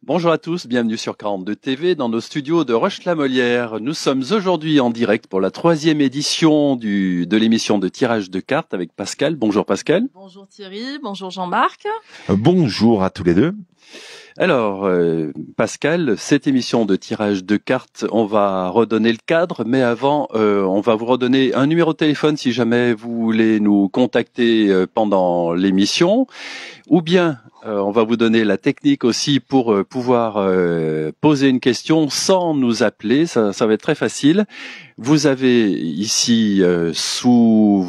Bonjour à tous, bienvenue sur 42 TV dans nos studios de Roche-la-Molière. Nous sommes aujourd'hui en direct pour la 3e édition de l'émission de tirage de cartes avec Pascal. Bonjour Pascal. Bonjour Thierry, bonjour Jean-Marc. Bonjour à tous les deux. Alors Pascal, cette émission de tirage de cartes, on va redonner le cadre, mais avant on va vous redonner un numéro de téléphone si jamais vous voulez nous contacter pendant l'émission, ou bien on va vous donner la technique aussi pour pouvoir poser une question sans nous appeler. Ça va être très facile. Vous avez ici sous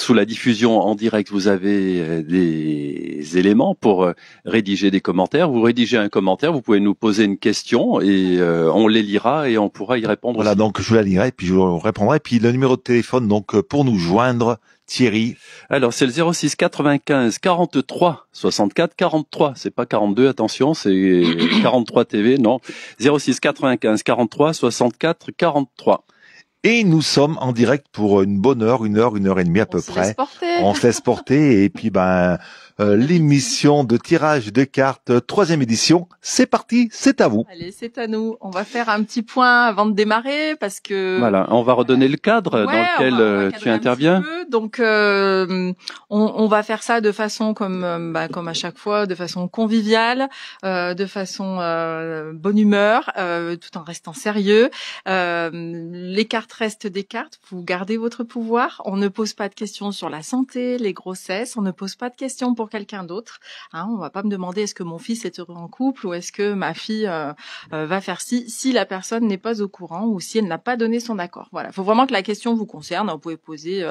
la diffusion en direct, vous avez des éléments pour rédiger des commentaires. Vous rédigez un commentaire, vous pouvez nous poser une question et on les lira et on pourra y répondre. Voilà, aussi. donc je la lirai et puis je répondrai. Et puis le numéro de téléphone, donc pour nous joindre, Thierry. Alors c'est le 06 95 43 64 43. C'est pas 42, attention, c'est 43 TV, non. 06 95 43 64 43. Et nous sommes en direct pour une bonne heure, une heure et demie à peu près. On se laisse porter et puis l'émission de tirage de cartes, 3e édition, c'est parti, c'est à vous. Allez, c'est à nous. On va faire un petit point avant de démarrer parce que... Voilà, on va redonner le cadre dans lequel tu interviens. Donc, on va faire ça de façon comme à chaque fois, de façon conviviale, de façon bonne humeur, tout en restant sérieux. Les cartes restent des cartes. Vous gardez votre pouvoir. On ne pose pas de questions sur la santé, les grossesses. On ne pose pas de questions pour quelqu'un d'autre. On va pas me demander est-ce que mon fils est heureux en couple ou est-ce que ma fille va faire si la personne n'est pas au courant ou si elle n'a pas donné son accord. Voilà. Il faut vraiment que la question vous concerne. Vous pouvez poser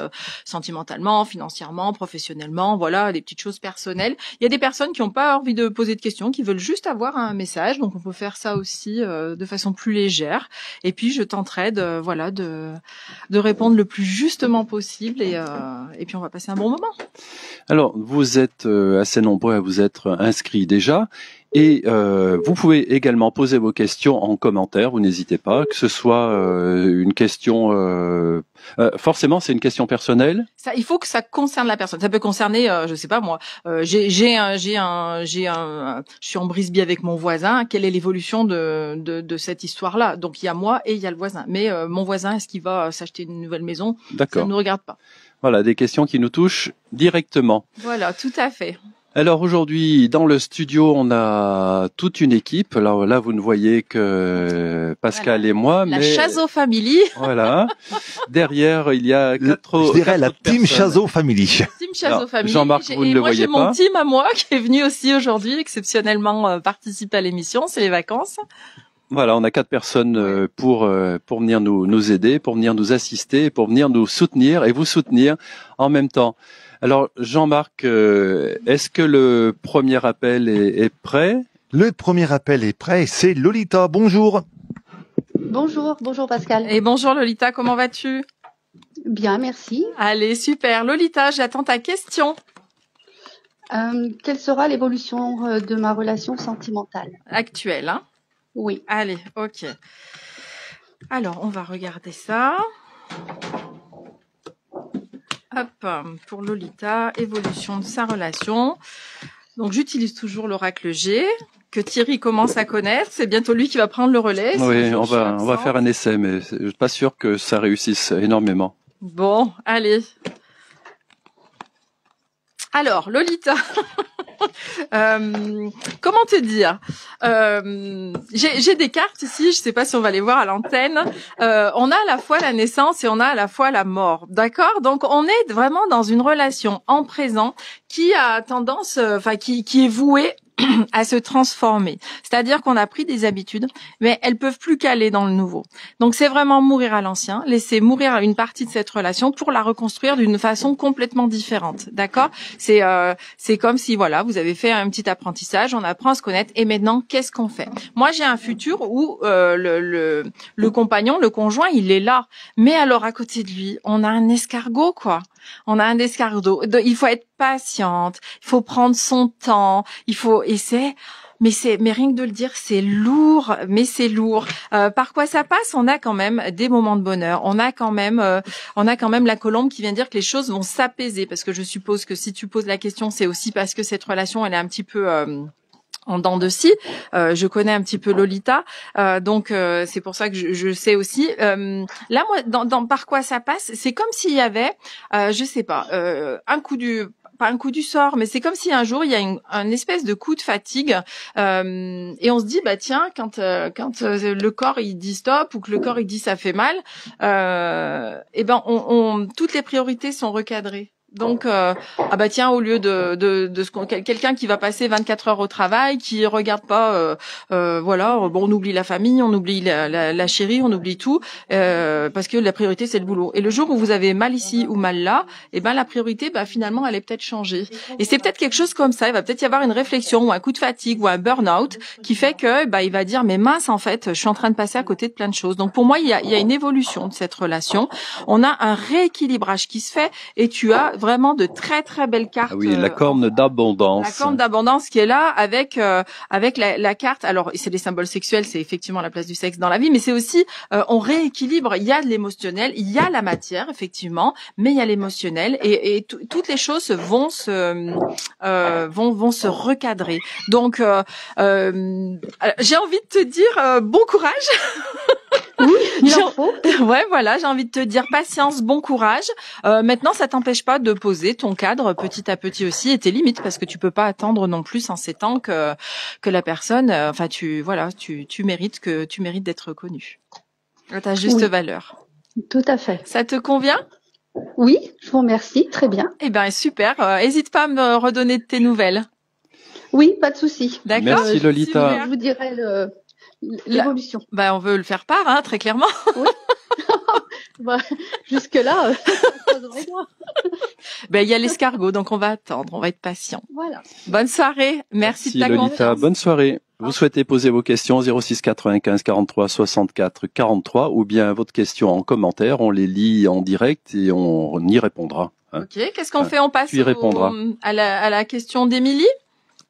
sentimentalement, financièrement, professionnellement, voilà, des petites choses personnelles. Il y a des personnes qui n'ont pas envie de poser de questions, qui veulent juste avoir un message. Donc on peut faire ça aussi de façon plus légère. Et puis je tenterai de répondre le plus justement possible et puis on va passer un bon moment. Alors, vous êtes assez nombreux à vous être inscrits déjà et vous pouvez également poser vos questions en commentaire, vous n'hésitez pas, que ce soit une question... forcément, c'est une question personnelle. Ça, il faut que ça concerne la personne. Ça peut concerner, je sais pas moi, je suis en brisbee avec mon voisin. Quelle est l'évolution de cette histoire-là? Donc il y a moi et il y a le voisin. Mais mon voisin, est-ce qu'il va s'acheter une nouvelle maison? D'accord. Ça ne nous regarde pas. Voilà, des questions qui nous touchent directement. Voilà, tout à fait. Alors aujourd'hui, dans le studio, on a toute une équipe. Alors là, vous ne voyez que Pascal voilà. Et moi. La mais Chazot Family. Voilà. Derrière, il y a je dirais la Team Chazot Family. Team Chazot Family. Jean-Marc, vous ne le voyez pas. Moi, j'ai mon team à moi qui est venu aussi aujourd'hui, exceptionnellement participer à l'émission. C'est les vacances. Voilà, on a 4 personnes pour venir nous aider, pour venir nous assister, pour venir nous soutenir et vous soutenir en même temps. Alors, Jean-Marc, est-ce que le premier appel est prêt? Le premier appel est prêt, c'est Lolita. Bonjour. Bonjour Pascal. Et bonjour Lolita, comment vas-tu? Bien, merci. Allez, super. Lolita, j'attends ta question. Quelle sera l'évolution de ma relation sentimentale? Actuelle, hein? Oui. Allez, ok. Alors, on va regarder ça. Hop, pour Lolita, évolution de sa relation. Donc, j'utilise toujours l'oracle G, que Thierry commence à connaître. C'est bientôt lui qui va prendre le relais. Oui, on va faire un essai, mais je suis pas sûr que ça réussisse énormément. Bon, allez. Alors, Lolita, comment te dire, j'ai des cartes ici, je sais pas si on va les voir à l'antenne. On a à la fois la naissance et on a à la fois la mort, d'accord? Donc on est vraiment dans une relation en présent qui a tendance, qui est vouée à se transformer. C'est-à-dire qu'on a pris des habitudes, mais elles peuvent plus caler dans le nouveau. Donc c'est vraiment mourir à l'ancien, laisser mourir une partie de cette relation pour la reconstruire d'une façon complètement différente. D'accord? C'est comme si voilà, vous avez fait un petit apprentissage, on apprend à se connaître et maintenant qu'est-ce qu'on fait? Moi, j'ai un futur où le compagnon, le conjoint, il est là. Mais alors à côté de lui, on a un escargot quoi. On a un escargot. Il faut être patiente, il faut prendre son temps, mais rien que de le dire, c'est lourd, mais c'est lourd. Par quoi ça passe? On a quand même des moments de bonheur. On a quand même la colombe qui vient dire que les choses vont s'apaiser. Parce que je suppose que si tu poses la question, c'est aussi parce que cette relation, elle est un petit peu en dents de scie. Je connais un petit peu Lolita, donc c'est pour ça que je sais aussi. Là, moi, par quoi ça passe? C'est comme s'il y avait, je sais pas, pas un coup du sort, mais c'est comme si un jour il y a un espèce de coup de fatigue et on se dit bah tiens quand le corps il dit stop ou que le corps il dit ça fait mal, et ben toutes les priorités sont recadrées. Donc ah bah tiens, au lieu de quelqu'un qui va passer 24 heures au travail, qui regarde pas voilà, bon, on oublie la famille, on oublie la chérie, on oublie tout parce que la priorité c'est le boulot. Et le jour où vous avez mal ici ou mal là, et ben la priorité bah finalement elle est peut-être changée. Et c'est peut-être quelque chose comme ça, il va peut-être y avoir une réflexion ou un coup de fatigue ou un burn-out qui fait que bah il va dire mais mince, en fait, je suis en train de passer à côté de plein de choses. Donc pour moi, il y a une évolution de cette relation. On a un rééquilibrage qui se fait et tu as vraiment de très très belles cartes. Ah oui, la corne d'abondance. La corne d'abondance qui est là avec la carte. Alors c'est des symboles sexuels, c'est effectivement la place du sexe dans la vie, mais c'est aussi on rééquilibre. Il y a de l'émotionnel, il y a la matière effectivement, mais il y a l'émotionnel et toutes les choses vont se recadrer. Donc j'ai envie de te dire bon courage. Oui, il en faut. Ouais, voilà, j'ai envie de te dire patience, bon courage. Maintenant, ça t'empêche pas de poser ton cadre petit à petit aussi et tes limites parce que tu peux pas attendre non plus en 7 ans que la personne, enfin tu mérites d'être reconnue. Ta juste valeur. Tout à fait. Ça te convient? Oui, je vous remercie, très bien. Eh ben super. Hésite pas à me redonner de tes nouvelles. Oui, pas de souci. D'accord. Merci Lolita. Je vous dirai l'évolution. On veut le faire part, hein, très clairement. Oui. Bah, jusque-là, il y a l'escargot, donc on va attendre, on va être patient. Voilà. Bonne soirée. Merci de ta Lolita. confiance. Bonne soirée. Vous souhaitez poser vos questions 06 95 43 64 43 ou bien votre question en commentaire, on les lit en direct et on y répondra. Hein. Ok, qu'est-ce qu'on fait? On passe à la question d'Émilie.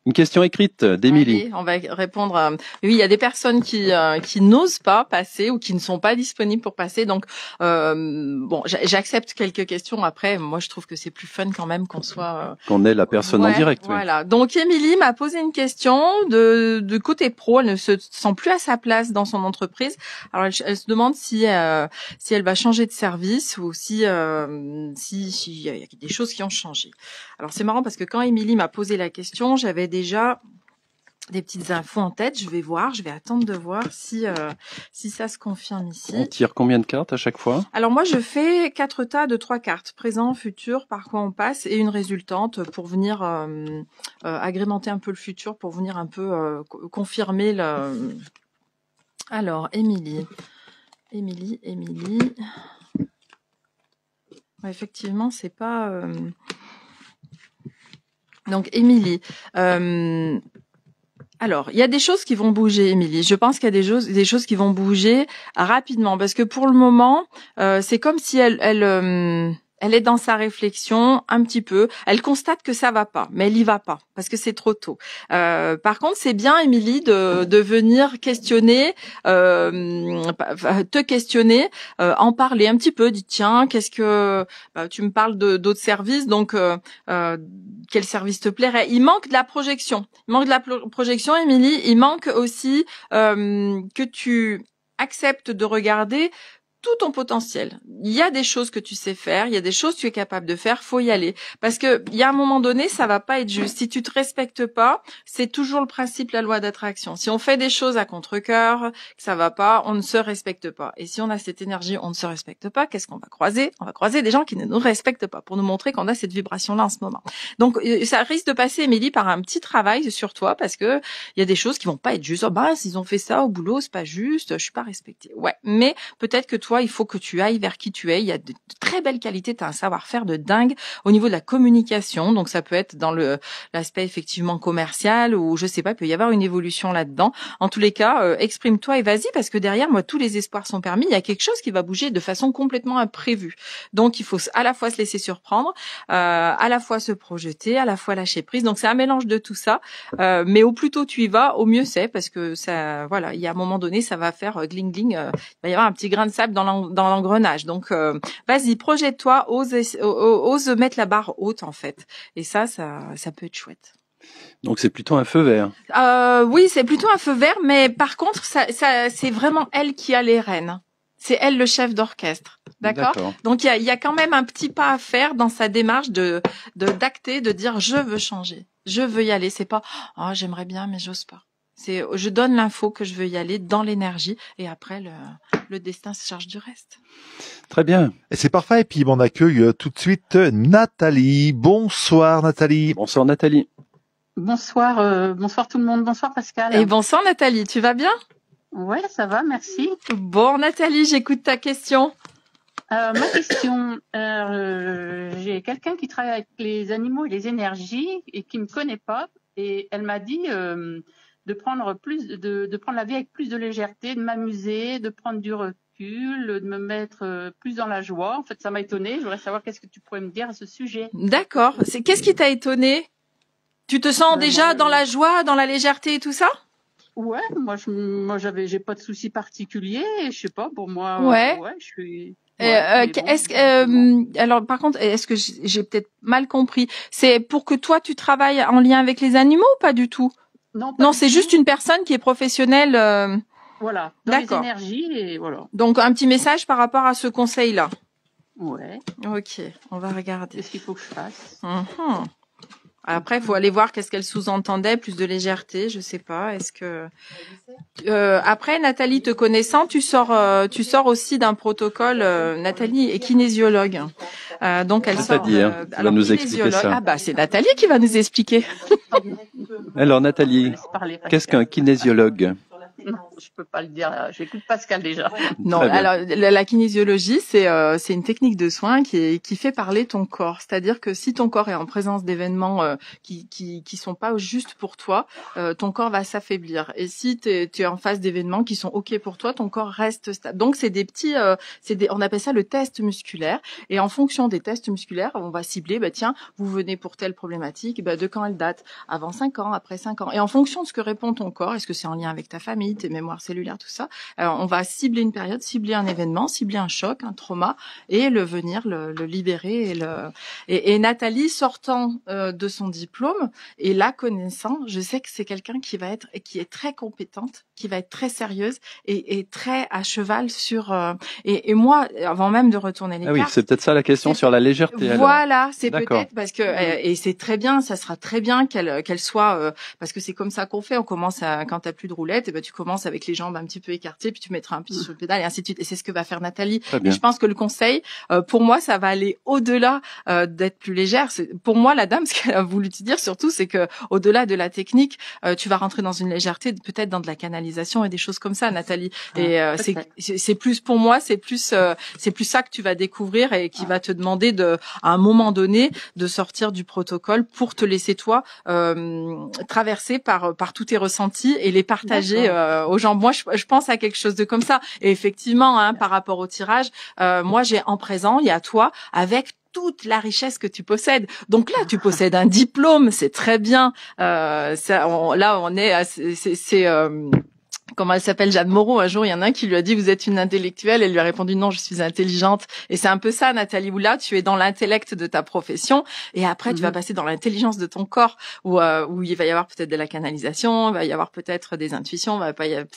Une question écrite d'Émilie. On va répondre. Oui, il y a des personnes qui n'osent pas passer ou qui ne sont pas disponibles pour passer. Donc, j'accepte quelques questions. Après, moi, je trouve que c'est plus fun quand même qu'on soit qu'on ait la personne en direct. Voilà. Oui. Donc, Émilie m'a posé une question de côté pro. Elle ne se sent plus à sa place dans son entreprise. Alors, elle se demande si elle va changer de service ou si y a des choses qui ont changé. Alors, c'est marrant parce que quand Émilie m'a posé la question, j'avais déjà des petites infos en tête. Je vais attendre de voir si ça se confirme ici. On tire combien de cartes à chaque fois? Alors moi, je fais 4 tas de 3 cartes. Présent, futur, par quoi on passe, et une résultante pour venir agrémenter un peu le futur, pour venir un peu confirmer le... Alors, Émilie. Ouais, effectivement, c'est pas... Donc, Émilie... Alors, il y a des choses qui vont bouger, Émilie. Je pense qu'il y a des choses qui vont bouger rapidement parce que pour le moment, c'est comme si elle est dans sa réflexion un petit peu. Elle constate que ça va pas, mais elle y va pas parce que c'est trop tôt. Par contre, c'est bien, Émilie, de venir questionner, te questionner, en parler un petit peu. Dis tiens, qu'est-ce que tu me parles d'autres services, donc quel service te plairait? Il manque de la projection. Émilie. Il manque aussi que tu acceptes de regarder tout ton potentiel. Il y a des choses que tu sais faire, il y a des choses que tu es capable de faire, faut y aller. Parce que il y a un moment donné, ça va pas être juste. Si tu te respectes pas, c'est toujours le principe, la loi d'attraction. Si on fait des choses à contre-cœur, que ça va pas, on ne se respecte pas. Et si on a cette énergie, on ne se respecte pas, qu'est-ce qu'on va croiser? On va croiser des gens qui ne nous respectent pas pour nous montrer qu'on a cette vibration-là en ce moment. Donc, ça risque de passer, Émilie, par un petit travail sur toi parce que il y a des choses qui vont pas être justes. Oh, s'ils ont fait ça au boulot, c'est pas juste, je suis pas respectée. Ouais. Mais peut-être que toi, il faut que tu ailles vers qui tu es. Il y a de très belles qualités, tu as un savoir-faire de dingue au niveau de la communication. Donc ça peut être dans l'aspect effectivement commercial ou je sais pas, il peut y avoir une évolution là-dedans. En tous les cas, exprime-toi et vas-y parce que derrière moi tous les espoirs sont permis. Il y a quelque chose qui va bouger de façon complètement imprévue. Donc il faut à la fois se laisser surprendre, à la fois se projeter, à la fois lâcher prise. Donc c'est un mélange de tout ça. Mais au plus tôt tu y vas, au mieux c'est parce que ça, voilà, il y a un moment donné, ça va faire gling gling. Il va y avoir un petit grain de sable dans l'engrenage. Donc vas-y, projette-toi, ose mettre la barre haute en fait. Et ça peut être chouette. Donc c'est plutôt un feu vert. Oui, c'est plutôt un feu vert, mais par contre, ça c'est vraiment elle qui a les rênes. C'est elle le chef d'orchestre, d'accord. Donc il y a quand même un petit pas à faire dans sa démarche d'acter, de dire je veux changer, je veux y aller. C'est pas j'aimerais bien mais j'ose pas. C'est je donne l'info que je veux y aller dans l'énergie et après le destin se charge du reste. Très bien. Et c'est parfait. Et puis on accueille tout de suite Nathalie. Bonsoir Nathalie. Bonsoir Nathalie. Bonsoir, bonsoir tout le monde. Bonsoir Pascal. Et bonsoir Nathalie. Tu vas bien? Ouais, ça va, merci. Bon Nathalie, j'écoute ta question. Ma question, j'ai quelqu'un qui travaille avec les animaux et les énergies et qui me connaît pas et elle m'a dit de prendre la vie avec plus de légèreté, de m'amuser, de prendre du recul, de me mettre plus dans la joie. En fait, ça m'a étonnée. Je voudrais savoir qu'est-ce que tu pourrais me dire à ce sujet. D'accord. Qu'est-ce qui t'a étonné? Tu te sens déjà dans la joie, dans la légèreté et tout ça? Ouais, j'ai pas de soucis particuliers. Je sais pas, pour moi. Ouais. Je suis. Alors par contre, est-ce que j'ai peut-être mal compris? C'est pour que toi tu travailles en lien avec les animaux ou pas du tout? Non, c'est juste une personne qui est professionnelle. Voilà, dans les énergies et voilà. Donc un petit message par rapport à ce conseil-là. Ouais. Ok, on va regarder. Qu'est-ce qu'il faut que je fasse? Après, il faut aller voir qu'est-ce qu'elle sous-entendait, plus de légèreté, je sais pas. Est-ce que après, Nathalie, te connaissant, tu sors aussi d'un protocole. Nathalie est kinésiologue, donc elle sort. C'est-à-dire, elle va nous expliquer ça. Ah bah, c'est Nathalie qui va nous expliquer. Alors Nathalie, qu'est-ce qu'un kinésiologue? Non, je peux pas le dire. J'écoute Pascal déjà. Non, alors la kinésiologie, c'est une technique de soin qui fait parler ton corps. C'est-à-dire que si ton corps est en présence d'événements qui sont pas juste pour toi, ton corps va s'affaiblir. Et si tu es en face d'événements qui sont ok pour toi, ton corps reste stable. Donc c'est des petits, on appelle ça le test musculaire. Et en fonction des tests musculaires, on va cibler. Tiens, vous venez pour telle problématique. De quand elle date? Avant 5 ans, après 5 ans. Et en fonction de ce que répond ton corps, est-ce que c'est en lien avec ta famille, tes mémoires cellulaires, tout ça. On va cibler une période, cibler un événement, cibler un choc, un trauma, et le libérer. Et Nathalie, sortant de son diplôme et la connaissant, je sais que c'est quelqu'un qui est très compétente, qui va être très sérieuse et très à cheval sur. Et moi, avant même de retourner les cartes. Oui, c'est peut-être ça la question sur la légèreté. Voilà, c'est peut-être parce que et c'est très bien, ça sera très bien qu'elle soit parce que c'est comme ça qu'on fait. On commence quand t'as plus de roulette, et tu commences avec les jambes un petit peu écartées, puis tu mettras un pied sur le pédale et ainsi de suite. Et c'est ce que va faire Nathalie. Et je pense que le conseil, pour moi, ça va aller au-delà d'être plus légère. Pour moi, la dame, ce qu'elle a voulu te dire surtout, c'est que au-delà de la technique, tu vas rentrer dans une légèreté, peut-être dans de la canalisation et des choses comme ça, Nathalie. Et c'est plus pour moi, c'est plus ça que tu vas découvrir et qui va te demander à un moment donné de sortir du protocole pour te laisser toi traverser par tous tes ressentis et les partager aux gens. Moi, je pense à quelque chose de comme ça. Et effectivement, par rapport au tirage, moi, j'ai en présent, il y a toi avec toute la richesse que tu possèdes. Donc là, tu possèdes un diplôme, c'est très bien. On est, comment elle s'appelle, Jeanne Moreau. Un jour, il y en a un qui lui a dit, vous êtes une intellectuelle. Elle lui a répondu, non, je suis intelligente. Et c'est un peu ça, Nathalie, où là, tu es dans l'intellect de ta profession. Et après, tu vas passer dans l'intelligence de ton corps, où il va y avoir peut-être de la canalisation, il va y avoir peut-être des intuitions,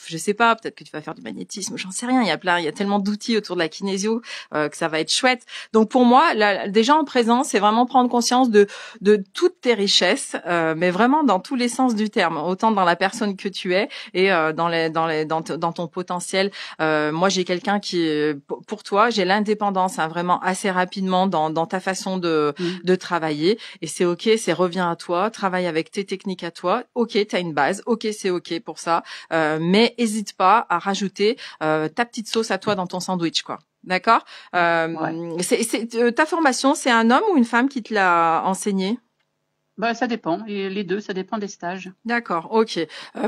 je sais pas, peut-être que tu vas faire du magnétisme, j'en sais rien. Il y a tellement d'outils autour de la kinésio, que ça va être chouette. Donc, pour moi, là, déjà en présence, c'est vraiment prendre conscience de toutes tes richesses, mais vraiment dans tous les sens du terme. Autant dans la personne que tu es et dans ton potentiel. Moi, j'ai quelqu'un qui, pour toi, j'ai l'indépendance vraiment assez rapidement dans ta façon de travailler. Et c'est ok, c'est reviens à toi, travaille avec tes techniques à toi. Ok, t'as une base. Ok, c'est ok pour ça. Mais hésite pas à rajouter ta petite sauce à toi dans ton sandwich, quoi. D'accord. Ta formation, c'est un homme ou une femme qui te l'a enseigné? Ça dépend. Et les deux, ça dépend des stages. D'accord, ok.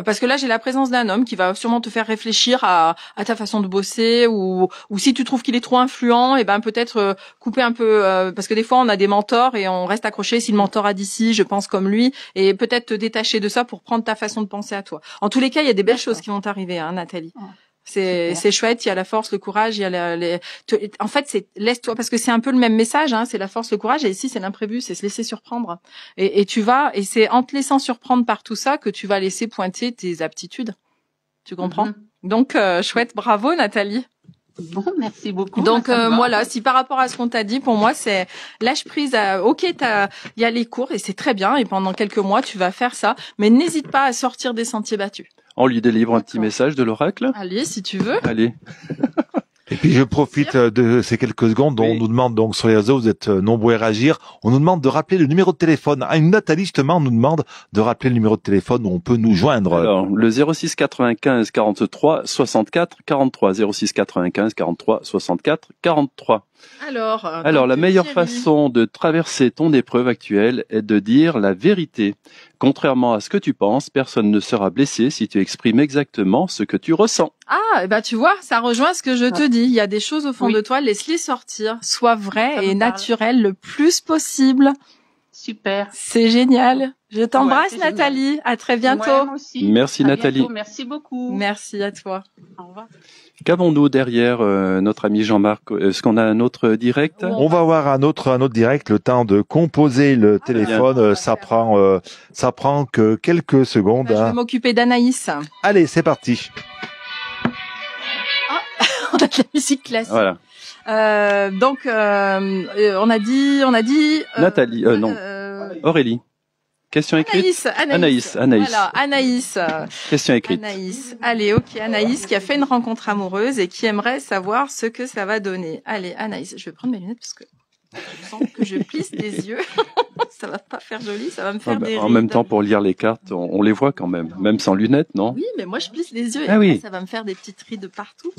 Parce que là, j'ai la présence d'un homme qui va sûrement te faire réfléchir à ta façon de bosser ou si tu trouves qu'il est trop influent, et peut-être couper un peu. Parce que des fois, on a des mentors et on reste accroché. Si le mentor a dit si, je pense comme lui, et peut-être te détacher de ça pour prendre ta façon de penser à toi. En tous les cas, il y a des belles choses qui vont t'arriver, Nathalie. C'est chouette, il y a la force, le courage, il y a en fait, c'est laisse-toi, parce que c'est un peu le même message, hein, c'est la force, le courage, et ici c'est l'imprévu, c'est se laisser surprendre. Et et c'est en te laissant surprendre par tout ça que tu vas laisser pointer tes aptitudes. Tu comprends? Donc chouette, bravo Nathalie. Bon, merci beaucoup. Donc voilà, si par rapport à ce qu'on t'a dit, pour moi c'est lâche prise. Il y a les cours et c'est très bien, et pendant quelques mois tu vas faire ça, mais n'hésite pas à sortir des sentiers battus. On lui délivre un petit message de l'oracle. Allez, si tu veux. Allez. Et puis je profite de ces quelques secondes dont on nous demande donc sur les réseaux, vous êtes nombreux à réagir, on nous demande de rappeler le numéro de téléphone. Nathalie justement nous demande de rappeler le numéro de téléphone où on peut nous joindre. Alors le 06 95 43 64 43 06 95 43 64 43. Alors la meilleure façon de traverser ton épreuve actuelle est de dire la vérité. Contrairement à ce que tu penses, personne ne sera blessé si tu exprimes exactement ce que tu ressens. Ah, et tu vois, ça rejoint ce que je te dis. Il y a des choses au fond de toi, laisse-les sortir. Sois vrai et naturel le plus possible. Super. C'est génial. Je t'embrasse Nathalie. Génial. À très bientôt. Moi aussi. Merci Nathalie. Bientôt. Merci beaucoup. Merci à toi. Au revoir. Qu'avons-nous derrière notre ami Jean-Marc? Est-ce qu'on a un autre direct? On va avoir un autre direct, le temps de composer le téléphone. Ça prend que quelques secondes. Je vais m'occuper d'Anaïs. Allez, c'est parti. On a de la musique classique. Voilà. Donc on a dit Nathalie, non. Aurélie. Question écrite. Anaïs. Voilà, Anaïs. Question écrite. Anaïs. Allez, ok, Anaïs qui a fait une rencontre amoureuse et qui aimerait savoir ce que ça va donner. Allez, Anaïs, je vais prendre mes lunettes parce que je sens que je plisse des yeux. Ça va pas faire joli, ça va me faire des rides. En même temps, pour lire les cartes, on les voit quand même sans lunettes, non? Oui, mais moi je plisse les yeux et après, ça va me faire des petites rides partout.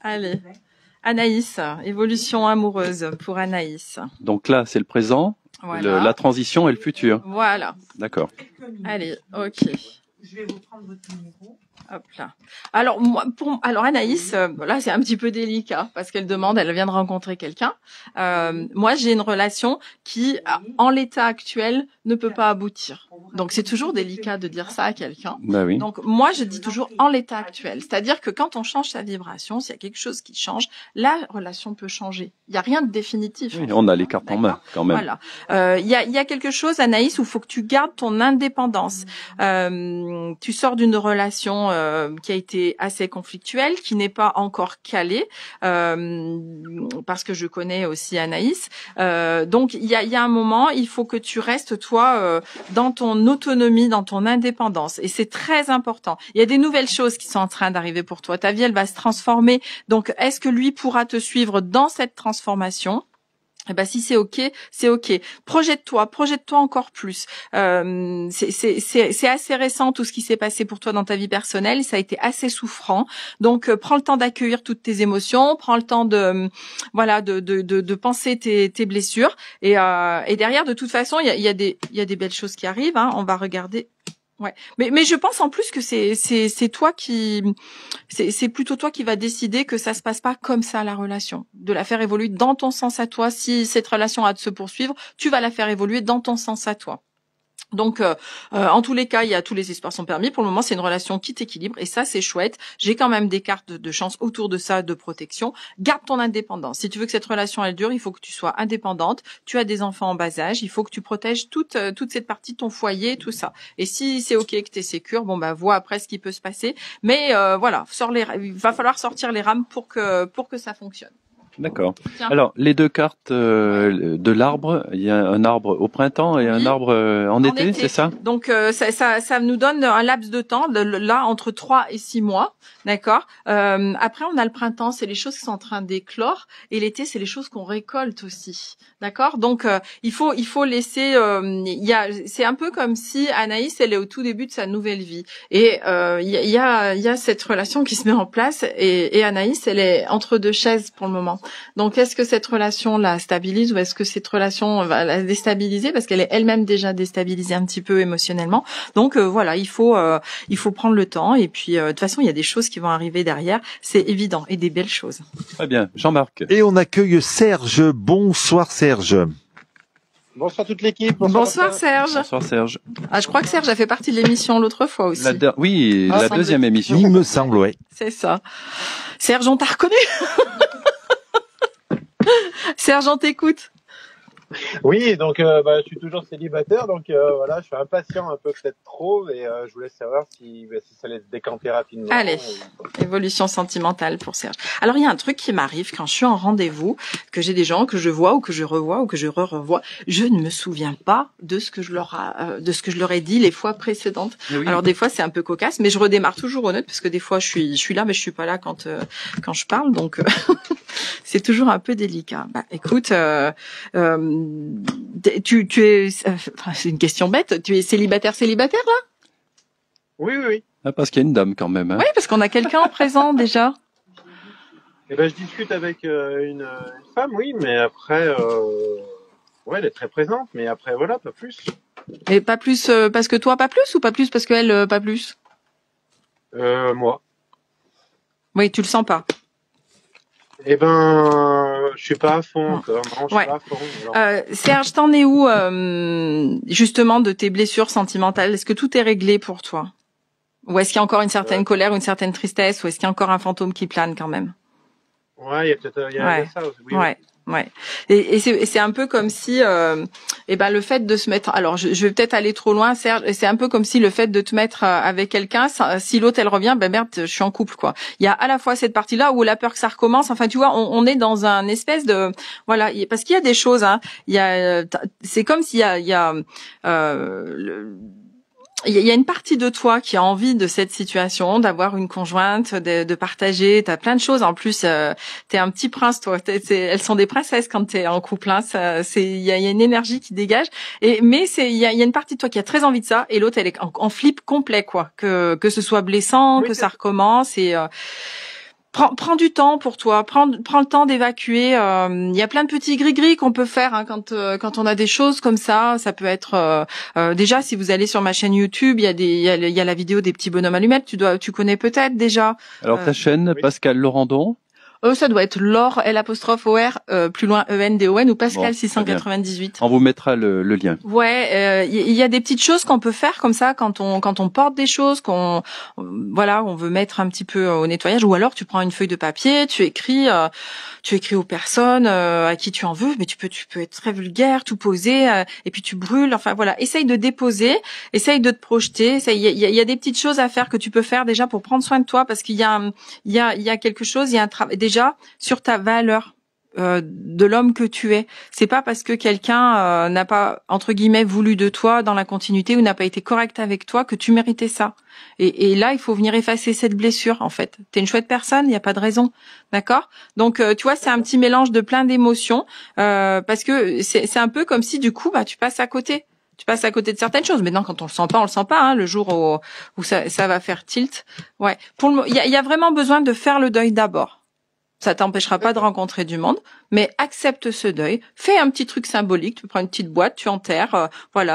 Allez. Anaïs, évolution amoureuse pour Anaïs. Donc là, c'est le présent. Voilà. La transition et le futur. Voilà. D'accord. Allez, ok. Je vais vous prendre votre numéro. Hop là. Alors alors Anaïs, là c'est un petit peu délicat parce qu'elle vient de rencontrer quelqu'un. Moi j'ai une relation qui, en l'état actuel, ne peut pas aboutir. Donc c'est toujours délicat de dire ça à quelqu'un. Bah oui. Donc moi je dis toujours en l'état actuel, c'est-à-dire que quand on change sa vibration, s'il y a quelque chose qui change, la relation peut changer. Il y a rien de définitif. Oui, on a les cartes en main quand même. Voilà. Il y a quelque chose, Anaïs, où il faut que tu gardes ton indépendance. Tu sors d'une relation qui a été assez conflictuelle, qui n'est pas encore calée, parce que je connais aussi Anaïs. Donc il y a un moment, il faut que tu restes toi dans ton autonomie, dans ton indépendance, et c'est très important. Il y a des nouvelles choses qui sont en train d'arriver pour toi. Ta vie, elle va se transformer. Donc est-ce que lui pourra te suivre dans cette transformation? Eh ben si c'est ok, c'est ok. Projette-toi encore plus. C'est assez récent tout ce qui s'est passé pour toi dans ta vie personnelle. Ça a été assez souffrant. Donc prends le temps d'accueillir toutes tes émotions, prends le temps de penser tes blessures. Et derrière, de toute façon, il y a des belles choses qui arrivent. Hein. On va regarder. Ouais, mais je pense en plus que c'est toi c'est plutôt toi qui va décider que ça se passe pas comme ça la relation, de la faire évoluer dans ton sens à toi. Si cette relation a de se poursuivre, tu vas la faire évoluer dans ton sens à toi. Donc, en tous les cas, tous les espoirs sont permis. Pour le moment, c'est une relation qui t'équilibre et ça, c'est chouette. J'ai quand même des cartes de chance autour de ça, de protection. Garde ton indépendance. Si tu veux que cette relation elle dure, il faut que tu sois indépendante. Tu as des enfants en bas âge, il faut que tu protèges toute cette partie de ton foyer, tout ça. Et si c'est ok que t'es sécure, vois après ce qui peut se passer. Mais voilà, il va falloir sortir les rames pour que ça fonctionne. D'accord. Alors, les deux cartes de l'arbre, il y a un arbre au printemps et un arbre en été, c'est ça? Donc, ça nous donne un laps de temps, là, entre 3 et 6 mois, d'accord? Après, on a le printemps, c'est les choses qui sont en train d'éclore, et l'été, c'est les choses qu'on récolte aussi, d'accord? Donc, il faut laisser, c'est un peu comme si Anaïs, elle est au tout début de sa nouvelle vie, et il y a cette relation qui se met en place, et Anaïs, elle est entre deux chaises pour le moment. Donc, est-ce que cette relation la stabilise ou est-ce que cette relation va la déstabiliser parce qu'elle est elle-même déjà déstabilisée un petit peu émotionnellement. Donc, voilà, il faut prendre le temps et puis de toute façon, il y a des choses qui vont arriver derrière, c'est évident et des belles choses. Très bien, Jean-Marc. Et on accueille Serge. Bonsoir Serge. Bonsoir toute l'équipe. Bonsoir Serge. Bonsoir Serge. Ah, je crois que Serge a fait partie de l'émission l'autre fois aussi. Oui, la deuxième émission. Il me semble, oui. C'est ça. Serge, on t'a reconnu. Serge, on t'écoute. Oui, donc je suis toujours célibataire, donc voilà, je suis impatient un peu peut-être trop, et je voulais savoir si ça allait se décanter rapidement. Allez, évolution sentimentale pour Serge. Alors il y a un truc qui m'arrive quand je suis en rendez-vous, que j'ai des gens que je vois ou que je revois ou que je revois, je ne me souviens pas de ce que je leur ai dit les fois précédentes. Oui. Alors des fois c'est un peu cocasse, mais je redémarre toujours honnête parce que des fois je suis là mais je suis pas là quand je parle, donc c'est toujours un peu délicat. Bah écoute, tu es, c'est une question bête, tu es célibataire là? Oui. Ah, parce qu'il y a une dame quand même. Hein. Oui, parce qu'on a quelqu'un en présent déjà. Eh ben, je discute avec une femme, oui, mais après, ouais, elle est très présente, mais après, voilà, pas plus. Et pas plus parce que toi, pas plus, ou pas plus parce qu'elle, pas plus? Moi. Oui, tu le sens pas. Eh ben, je suis pas à fond encore. Non, je suis pas à fond. Serge, t'en es où justement de tes blessures sentimentales? Est-ce que tout est réglé pour toi? Ou est-ce qu'il y a encore une certaine colère, une certaine tristesse, ou est-ce qu'il y a encore un fantôme qui plane quand même? Ouais, il y a peut-être ça aussi. Oui, ouais. Ouais. Et c'est un peu comme si le fait de se mettre, alors je vais peut-être aller trop loin, Serge, c'est un peu comme si le fait de te mettre avec quelqu'un, si l'autre elle revient, ben merde, je suis en couple quoi. Il y a à la fois cette partie-là où la peur que ça recommence, enfin tu vois, on est dans un espèce de voilà, parce qu'il y a des choses il y a c'est comme s'il y a il y a une partie de toi qui a envie de cette situation, d'avoir une conjointe, de partager. T'as plein de choses. En plus, t'es un petit prince, toi. Elles sont des princesses quand t'es en couple. Il y a une énergie qui dégage. Mais il y a une partie de toi qui a très envie de ça, et l'autre, elle est en flip complet, quoi. Que ce soit blessant, que ça recommence, et Prends du temps pour toi, prends le temps d'évacuer. Il y a plein de petits gris-gris qu'on peut faire quand on a des choses comme ça. Ça peut être déjà, si vous allez sur ma chaîne YouTube, il y a la vidéo des petits bonhommes allumettes. Tu connais peut-être déjà. Alors ta chaîne, oui. Pascal Laurendon. Ça doit être Laure L'_OR plus loin ENDON ou Pascal 698. On vous mettra le lien. Ouais, il y a des petites choses qu'on peut faire comme ça quand on porte des choses on veut mettre un petit peu au nettoyage, ou alors tu prends une feuille de papier, tu écris aux personnes à qui tu en veux, mais tu peux être très vulgaire, tout poser et puis tu brûles, enfin voilà, essaye de déposer, essaye de te projeter, il y a des petites choses à faire que tu peux faire déjà pour prendre soin de toi, parce qu'il y a quelque chose, il y a un travail déjà sur ta valeur de l'homme que tu es. C'est pas parce que quelqu'un n'a pas entre guillemets voulu de toi dans la continuité ou n'a pas été correct avec toi que tu méritais ça. Et là, il faut venir effacer cette blessure en fait. T'es une chouette personne, il y a pas de raison, d'accord? Donc tu vois, c'est un petit mélange de plein d'émotions parce que c'est un peu comme si du coup tu passes à côté. Tu passes à côté de certaines choses. Maintenant, quand on le sent pas. Le jour où ça va faire tilt. Ouais. Il y a vraiment besoin de faire le deuil d'abord. Ça t'empêchera pas de rencontrer du monde, mais accepte ce deuil. Fais un petit truc symbolique. Tu prends une petite boîte, tu enterres,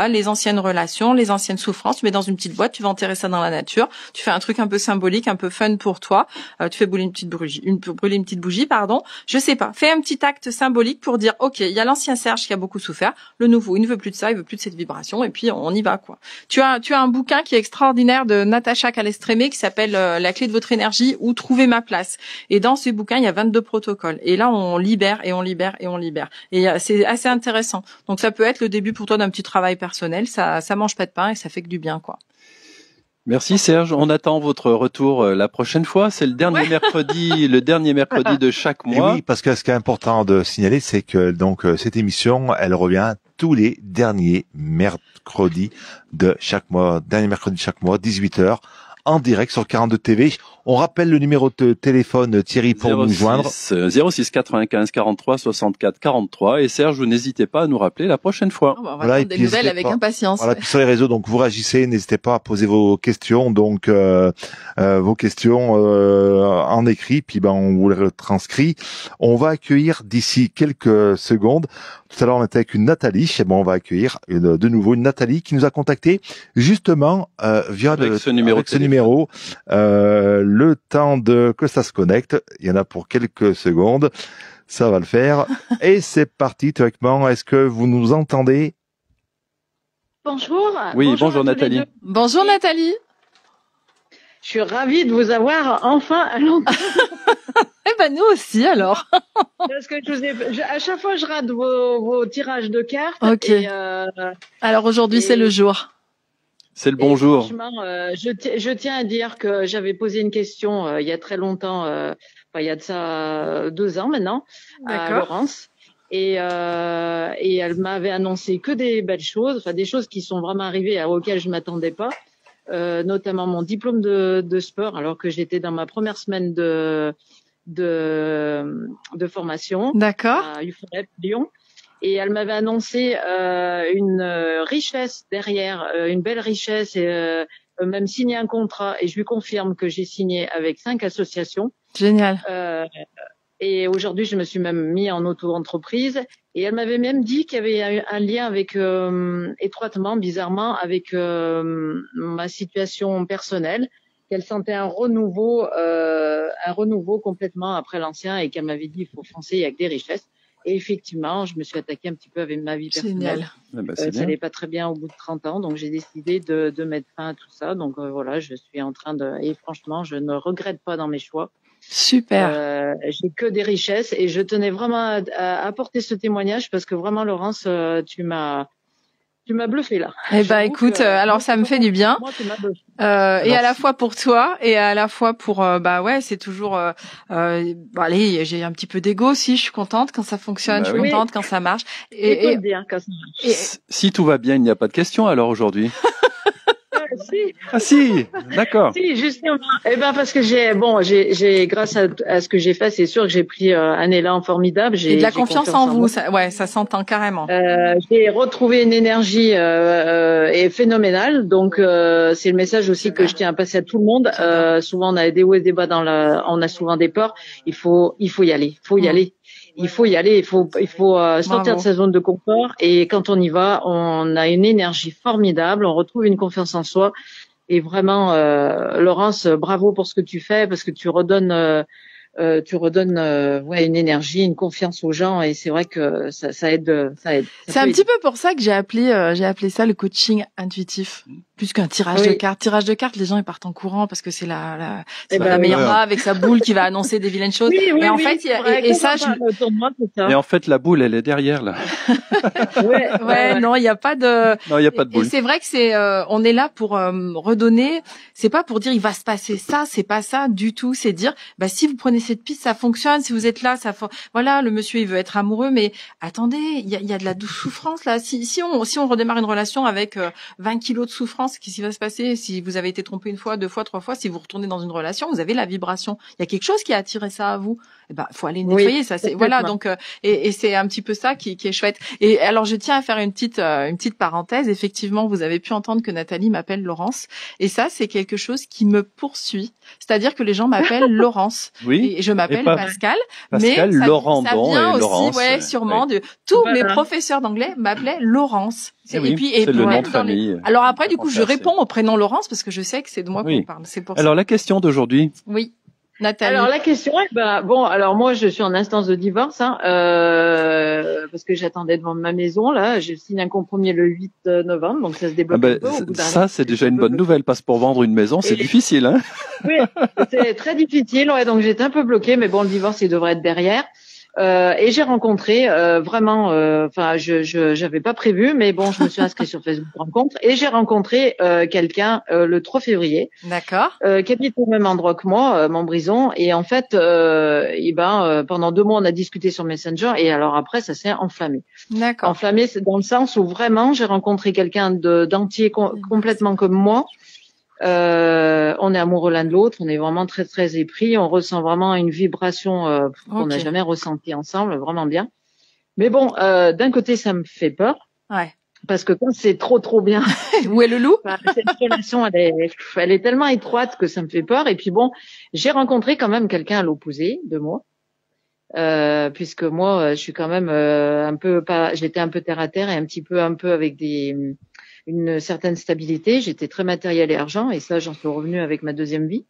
les anciennes relations, les anciennes souffrances. Tu mets dans une petite boîte, tu vas enterrer ça dans la nature. Tu fais un truc un peu symbolique, un peu fun pour toi. Tu fais brûler une petite bougie, pardon. Je sais pas. Fais un petit acte symbolique pour dire, ok, il y a l'ancien Serge qui a beaucoup souffert. Le nouveau, il ne veut plus de ça, il veut plus de cette vibration, et puis on y va, quoi. Tu as un bouquin qui est extraordinaire de Natacha Calestrémé qui s'appelle La clé de votre énergie ou Trouver ma place. Et dans ce bouquin, il y a 22 protocoles. Et là, on libère et on libère et on libère. Et c'est assez intéressant. Donc, ça peut être le début pour toi d'un petit travail personnel. Ça mange pas de pain et ça fait que du bien, quoi. Merci Serge. On attend votre retour la prochaine fois. C'est le dernier mercredi, de chaque mois. Et oui, parce que ce qui est important de signaler, c'est que donc cette émission, elle revient tous les derniers mercredis de chaque mois, 18h. En direct sur 42 TV. On rappelle le numéro de téléphone, Thierry, pour nous joindre. 06 95 43 64 43. Et Serge, vous n'hésitez pas à nous rappeler la prochaine fois. On va prendre des nouvelles avec impatience. Voilà, puis sur les réseaux, donc vous réagissez, n'hésitez pas à poser vos questions, donc en écrit, puis on vous les retranscrit. On va accueillir d'ici quelques secondes. Tout à l'heure, on était avec une Nathalie. On va accueillir de nouveau une Nathalie qui nous a contacté justement via ce numéro. Le temps que ça se connecte, il y en a pour quelques secondes. Ça va le faire. Et c'est parti, théoriquement. Est-ce que vous nous entendez? Bonjour. Oui, bonjour Nathalie. Bonjour Nathalie. Je suis ravie de vous avoir enfin à l'antenne. Eh ben nous aussi alors. Parce que à chaque fois je rate vos tirages de cartes. Ok. Et, alors aujourd'hui c'est le jour. C'est le bonjour. Franchement, je tiens à dire que j'avais posé une question il y a très longtemps, il y a de ça 2 ans maintenant, à Laurence. Et elle m'avait annoncé que des belles choses, enfin des choses qui sont vraiment arrivées auxquelles je m'attendais pas, notamment mon diplôme de sport, alors que j'étais dans ma première semaine de formation. D'accord. À UFREP Lyon. Et elle m'avait annoncé une richesse derrière, une belle richesse, et même signé un contrat. Et je lui confirme que j'ai signé avec 5 associations. Génial. Et aujourd'hui, je me suis même mis en auto-entreprise. Et elle m'avait même dit qu'il y avait un lien avec étroitement, bizarrement, avec ma situation personnelle, qu'elle sentait un renouveau complètement après l'ancien, et qu'elle m'avait dit il faut foncer, il y a que des richesses. Et effectivement, je me suis attaquée un petit peu avec ma vie personnelle. Ça n'allait pas très bien au bout de 30 ans, donc j'ai décidé de mettre fin à tout ça. Donc voilà, je suis en train et franchement, je ne regrette pas dans mes choix. Super. J'ai que des richesses, et je tenais vraiment à apporter ce témoignage parce que vraiment, Laurence, tu m'as bluffé là. Eh ben écoute, alors ça me fait du bien. Moi, tu m'as bluffé. Et à la fois pour toi et à la fois pour c'est toujours allez, j'ai un petit peu d'ego aussi, je suis contente quand ça fonctionne, je suis contente quand ça marche. Et bien quand ça marche. Si tout va bien, il n'y a pas de question alors aujourd'hui. Si. Ah si, d'accord. Si, justement. Eh ben parce que j'ai grâce à ce que j'ai fait, c'est sûr que j'ai pris un élan formidable. J'ai de la confiance en vous, ça s'entend carrément. J'ai retrouvé une énergie et phénoménale. Donc c'est le message aussi que je tiens à passer à tout le monde. Souvent on a des hauts et des bas on a souvent des peurs. Il faut y aller, il faut sortir de sa zone de confort, et quand on y va, on a une énergie formidable, on retrouve une confiance en soi, et vraiment Laurence, bravo pour ce que tu fais, parce que tu redonnes une énergie, une confiance aux gens, et c'est vrai que ça aide. C'est un petit peu pour ça que j'ai appelé ça le coaching intuitif, plus qu'un tirage de cartes. Tirage de cartes, les gens ils partent en courant parce que c'est la meilleure main avec sa boule qui va annoncer des vilaines choses. Mais en fait, et en fait la boule elle est derrière là. Non, il y a pas de. Non, il y a pas de boule. Et c'est vrai que on est là pour redonner. C'est pas pour dire il va se passer ça, c'est pas ça du tout. C'est dire si vous prenez cette piste, ça fonctionne. Si vous êtes là, voilà, le monsieur il veut être amoureux, mais attendez, il y a de la souffrance là. Si on redémarre une relation avec 20 kilos de souffrance, qu'est-ce qui va se passer? Si vous avez été trompé 1 fois, 2 fois, 3 fois, si vous retournez dans une relation, vous avez la vibration. Il y a quelque chose qui a attiré ça à vous. Faut aller nettoyer ça. C'est voilà. Donc et c'est un petit peu ça qui est chouette. Et alors je tiens à faire une petite parenthèse. Effectivement, vous avez pu entendre que Nathalie m'appelle Laurence, et ça c'est quelque chose qui me poursuit. C'est-à-dire que les gens m'appellent Laurence. Oui. Et je m'appelle Pascal, mais Laurent, ça vient aussi, Laurence, sûrement de tous mes professeurs d'anglais m'appelaient Laurence. Et puis c'est le nom de famille. Alors après du coup je réponds au prénom Laurence parce que je sais que c'est de moi qu'on parle. C'est pour ça. Alors la question d'aujourd'hui. Oui. Nathalie. Alors la question, alors moi je suis en instance de divorce, parce que j'attendais devant ma maison là. Je signe un compromis le 8 novembre, donc ça se débloque un peu. Ça c'est déjà une bonne nouvelle, parce que pour vendre une maison c'est difficile, hein. Oui, c'est très difficile. Ouais, donc j'étais un peu bloquée, mais bon, le divorce il devrait être derrière. Et j'ai rencontré j'avais pas prévu, mais bon, je me suis inscrite sur Facebook Rencontre, et j'ai rencontré quelqu'un le 3 février. D'accord. Qui habite au même endroit que moi, Montbrison, et en fait, pendant 2 mois on a discuté sur Messenger, et alors après ça s'est enflammé. D'accord. Enflammé, c'est dans le sens où vraiment j'ai rencontré quelqu'un d'entier complètement comme moi. On est amoureux l'un de l'autre, on est vraiment très très épris, on ressent vraiment une vibration qu'on n'a jamais ressentie ensemble, vraiment bien. Mais bon, d'un côté ça me fait peur, parce que quand c'est trop bien, où est le loup? Cette relation elle est tellement étroite que ça me fait peur. Et puis bon, j'ai rencontré quand même quelqu'un à l'opposé de moi, puisque moi je suis quand même j'étais un peu terre à terre, et un peu avec une certaine stabilité. J'étais très matériel et argent, et ça j'en suis revenue avec ma deuxième vie.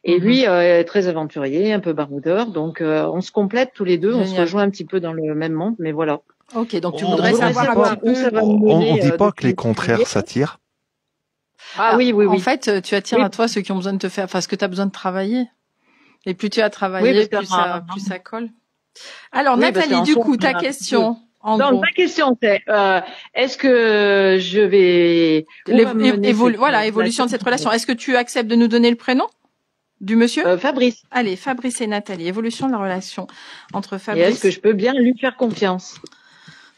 Et lui est très aventurier, un peu baroudeur. Donc, on se complète tous les deux. Génial. On se rejoint un petit peu dans le même monde, mais voilà. Ok, donc tu voudrais savoir un peu... On dit pas que les contraires s'attirent? Ah oui. En fait, tu attires à toi ceux qui ont besoin de te faire, enfin, ce que tu as besoin de travailler. Et plus tu as travaillé, plus ça colle. Alors, Nathalie, du coup, ta question. Donc, ma question, c'est, est-ce que je vais... évolution de cette relation. Est-ce que tu acceptes de nous donner le prénom du monsieur? Fabrice. Allez, Fabrice et Nathalie. Évolution de la relation entre Fabrice... Et est-ce que je peux bien lui faire confiance?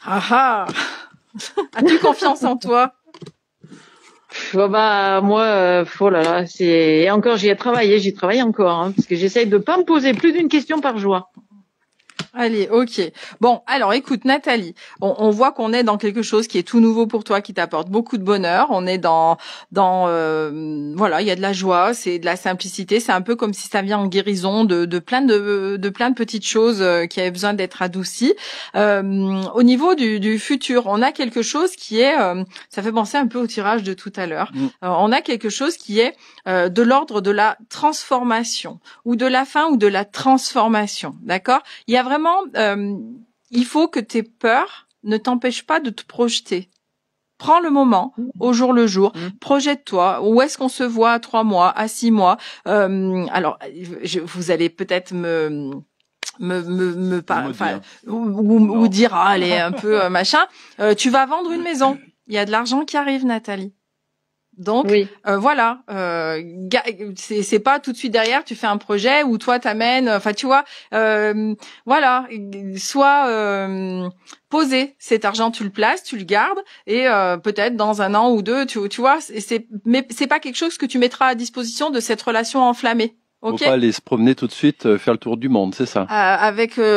As-tu confiance en toi? Moi, oh là là, et encore, j'y travaille encore, hein, parce que j'essaye de pas me poser plus d'une question par jour. Allez, ok. Bon, alors écoute, Nathalie, on voit qu'on est dans quelque chose qui est tout nouveau pour toi, qui t'apporte beaucoup de bonheur. On est voilà, il y a de la joie, c'est de la simplicité. C'est un peu comme si ça vient en guérison de plein de petites choses qui avaient besoin d'être adoucies. Au niveau du futur, on a quelque chose qui est, ça fait penser un peu au tirage de tout à l'heure. On a quelque chose qui est de l'ordre de la transformation ou de la fin ou de la transformation. D'accord? Il y a vraiment, il faut que tes peurs ne t'empêchent pas de te projeter. Prends le moment, au jour le jour, projette-toi. Où est-ce qu'on se voit à 3 mois, à 6 mois? Alors, vous allez peut-être ou dire allez un peu machin. Tu vas vendre une maison. Il y a de l'argent qui arrive, Nathalie. Donc voilà, c'est pas tout de suite derrière tu fais un projet où toi t'amènes, enfin tu vois, voilà, soit posé, cet argent tu le places, tu le gardes et peut-être dans 1 an ou 2, tu vois, mais c'est pas quelque chose que tu mettras à disposition de cette relation enflammée. Okay. Faut pas aller se promener tout de suite, faire le tour du monde, c'est ça.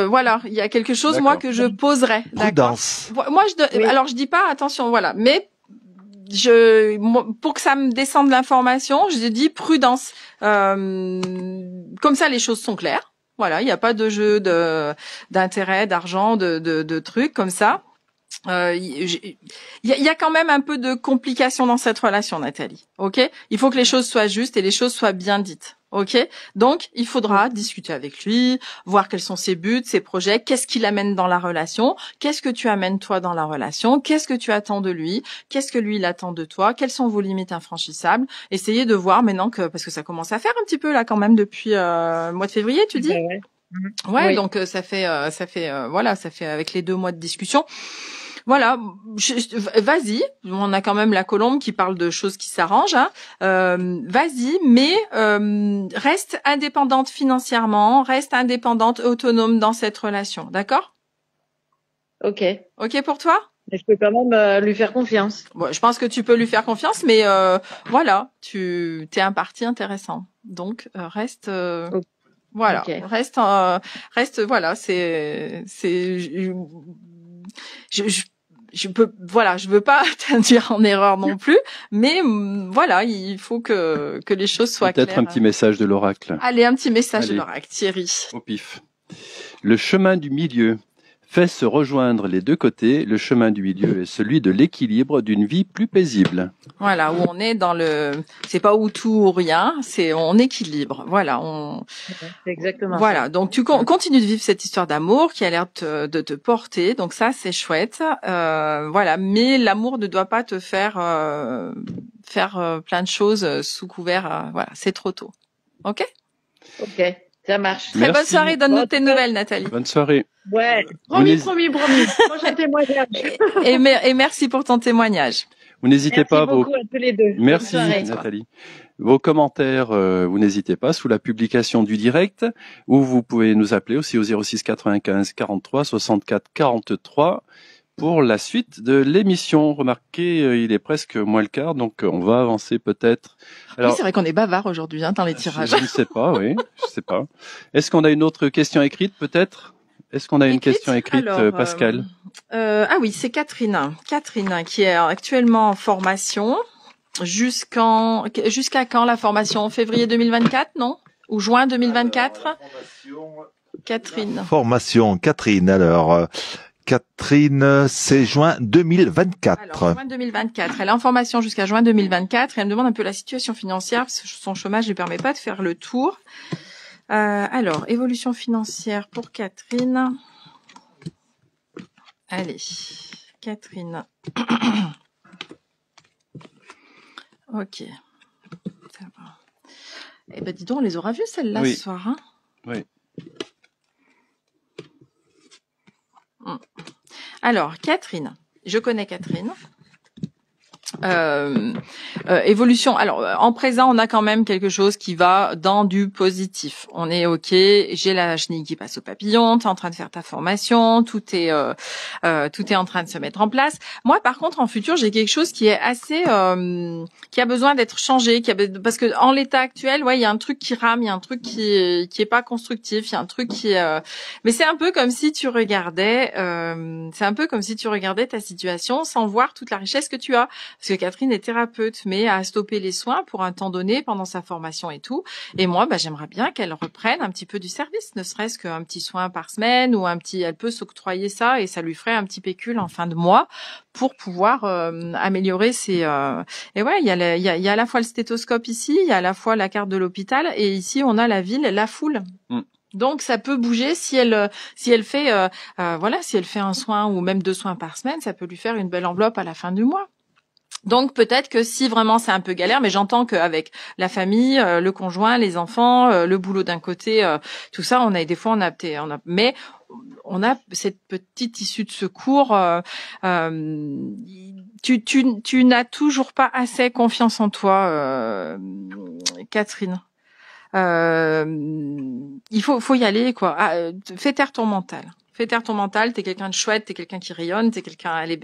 Voilà, il y a quelque chose moi que je poserais. Prudence. Moi alors je dis pas attention, voilà, mais pour que ça me descende l'information, je dis prudence. Comme ça, les choses sont claires. Voilà, il n'y a pas de jeu d'intérêt, d'argent, de trucs comme ça. Il y a quand même un peu de complication dans cette relation, Nathalie. Ok, il faut que les choses soient justes et les choses soient bien dites. Ok, donc il faudra discuter avec lui, voir quels sont ses buts, ses projets, qu'est-ce qu'il amène dans la relation, qu'est-ce que tu amènes toi dans la relation, qu'est-ce que tu attends de lui, qu'est-ce que lui il attend de toi, quelles sont vos limites infranchissables. Essayez de voir maintenant parce que ça commence à faire un petit peu là quand même depuis le mois de février, tu dis. Ouais, oui. Donc ça fait avec les 2 mois de discussion. Voilà, vas-y, on a quand même la colombe qui parle de choses qui s'arrangent, hein. Vas-y, mais reste indépendante financièrement, reste indépendante, autonome dans cette relation, d'accord? Ok. Ok pour toi? Mais je peux quand même lui faire confiance. Bon, je pense que tu peux lui faire confiance, mais voilà, t'es un parti intéressant, donc reste. Voilà, okay. reste, voilà, je veux pas t'induire en erreur non plus, mais voilà, il faut que les choses soient claires. Peut-être un petit message de l'oracle. Allez, un petit message de l'oracle, Thierry. Au pif. Le chemin du milieu fait se rejoindre les 2 côtés. Le chemin du milieu est celui de l'équilibre d'une vie plus paisible. Voilà, où on est c'est pas ou tout ou rien, on équilibre. Voilà, c'est exactement. Voilà, ça. Donc tu continues de vivre cette histoire d'amour qui a l'air de te porter. Donc ça, c'est chouette. Voilà, mais l'amour ne doit pas te faire plein de choses sous couvert. Voilà, c'est trop tôt. Ok. Ok. Ça marche. Très bonne soirée. Donne-nous tes nouvelles, Nathalie. Bonne soirée. Ouais. Promis. Prochain témoignage. et merci pour ton témoignage. Vous n'hésitez pas. Merci beaucoup à tous les 2. Merci, Nathalie. Vos commentaires, vous n'hésitez pas sous la publication du direct, ou vous pouvez nous appeler aussi au 06 95 43 64 43 pour la suite de l'émission. Remarquez, il est presque moins le quart, donc on va avancer peut-être. Alors, oui, c'est vrai qu'on est bavard aujourd'hui dans les tirages. Je ne sais pas, oui, je sais pas. Est-ce qu'on a une autre question écrite peut-être? Est-ce qu'on a une question écrite, alors, Pascal? Ah oui, c'est Catherine. Catherine qui est actuellement en formation. Jusqu'à quand la formation? Février 2024, non? Ou juin 2024? Catherine. Formation, Catherine. Alors, Catherine, c'est juin 2024. Alors, juin 2024. Elle a en formation jusqu'à juin 2024 et elle me demande un peu la situation financière parce que son chômage ne lui permet pas de faire le tour. Alors, évolution financière pour Catherine. Allez, Catherine. Ok. Ça va. Eh ben, dis donc, on les aura vues celles-là oui. ce soir, hein? Oui. Alors, Catherine. Je connais Catherine. Évolution. Alors, en présent, on a quand même quelque chose qui va dans du positif. On est ok. J'ai la chenille qui passe au papillon. T'es en train de faire ta formation. Tout est en train de se mettre en place. Moi, par contre, en futur, j'ai quelque chose qui est assez, qui a besoin d'être changé. Parce que en l'état actuel, ouais, il y a un truc qui rame, il y a un truc qui est pas constructif, il y a un truc qui. Mais c'est un peu comme si tu regardais, ta situation sans voir toute la richesse que tu as. Parce que Catherine est thérapeute, mais a stoppé les soins pour un temps donné pendant sa formation et tout. Et moi, j'aimerais bien qu'elle reprenne un petit peu du service, ne serait-ce qu'un petit soin par semaine ou elle peut s'octroyer ça et ça lui ferait un petit pécule en fin de mois pour pouvoir améliorer ses. Et ouais, il y a à la fois le stéthoscope ici, il y a à la fois la carte de l'hôpital et ici on a la ville, la foule. Donc ça peut bouger si elle fait si elle fait un soin ou même 2 soins par semaine, ça peut lui faire une belle enveloppe à la fin du mois. Donc peut-être que si vraiment c'est un peu galère, mais j'entends qu'avec la famille, le conjoint, les enfants, le boulot d'un côté, tout ça, mais on a cette petite issue de secours. Tu n'as toujours pas assez confiance en toi, Catherine. Il faut y aller, quoi. Fais taire ton mental. Fais taire ton mental, t'es quelqu'un de chouette, t'es quelqu'un qui rayonne,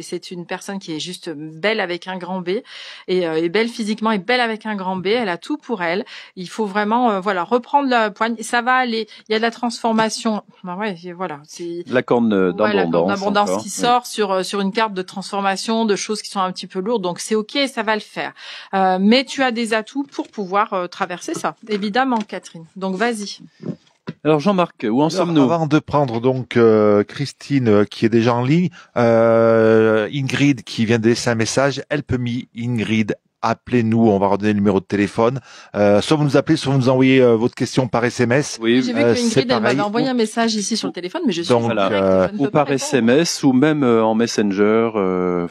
c'est une personne qui est juste belle avec un grand B et belle physiquement et belle avec un grand B. Elle a tout pour elle. Il faut vraiment, reprendre la poigne. Ça va aller. Il y a de la transformation. C'est la corne d'abondance. La corne d'abondance qui sort sur une carte de transformation, de choses qui sont un petit peu lourdes. Donc c'est ok, ça va le faire. Mais tu as des atouts pour pouvoir traverser ça. Évidemment, Catherine. Donc vas-y. Alors Jean-Marc, où en sommes-nous? Avant de prendre donc Christine qui est déjà en ligne, Ingrid qui vient de laisser un message, help me Ingrid, appelez-nous, on va redonner le numéro de téléphone. Soit vous nous appelez, soit vous nous envoyez votre question par SMS. Oui, j'ai vu que Ingrid elle m'avait envoyé un message ici sur le téléphone, mais je suis ou par SMS ou même en Messenger.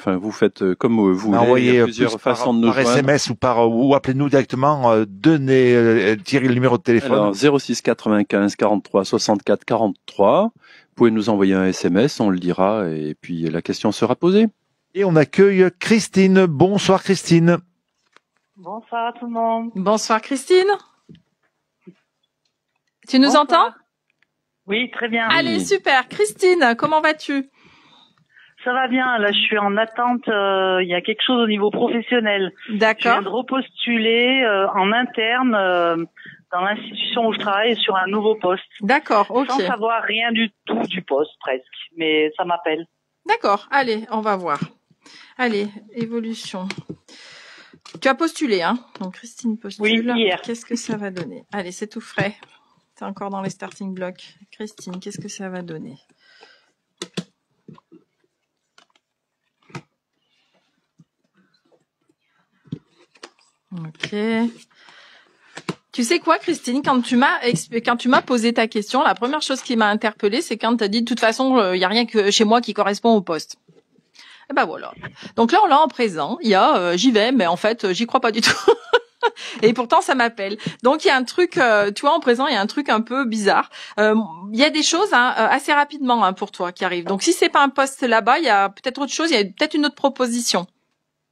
Vous faites comme vous voulez. Il y a plusieurs façons de nous joindre. Par SMS ou appelez-nous directement. Tirez le numéro de téléphone. Alors 06 95 43 64 43. Vous pouvez nous envoyer un SMS, on le dira et puis la question sera posée. Et on accueille Christine. Bonsoir Christine. Bonsoir tout le monde. Bonsoir Christine. Tu nous entends? Oui, très bien. Allez, super. Christine, comment vas-tu? Ça va bien. Là, je suis en attente. Il y a quelque chose au niveau professionnel. D'accord. Je viens de repostuler en interne dans l'institution où je travaille sur un nouveau poste. D'accord, ok. Sans savoir rien du tout du poste, presque. Mais ça m'appelle. D'accord. Allez, on va voir. Allez, évolution. Tu as postulé, hein? Donc, Christine postule. Oui, hier. Qu'est-ce que ça va donner? Allez, c'est tout frais. T'es encore dans les starting blocks. Christine, qu'est-ce que ça va donner? Ok. Tu sais quoi, Christine, quand tu m'as posé ta question, la première chose qui m'a interpellée, c'est quand tu as dit, de toute façon, il y a rien que chez moi qui correspond au poste. Et ben voilà. Donc là, on l'a en présent. Il y a, j'y vais, mais en fait, j'y crois pas du tout. Et pourtant, ça m'appelle. Donc, il y a un truc, tu vois, en présent, il y a un truc un peu bizarre. Il y a des choses assez rapidement pour toi qui arrivent. Donc, si c'est pas un poste là-bas, il y a peut-être autre chose. Il y a peut-être une autre proposition.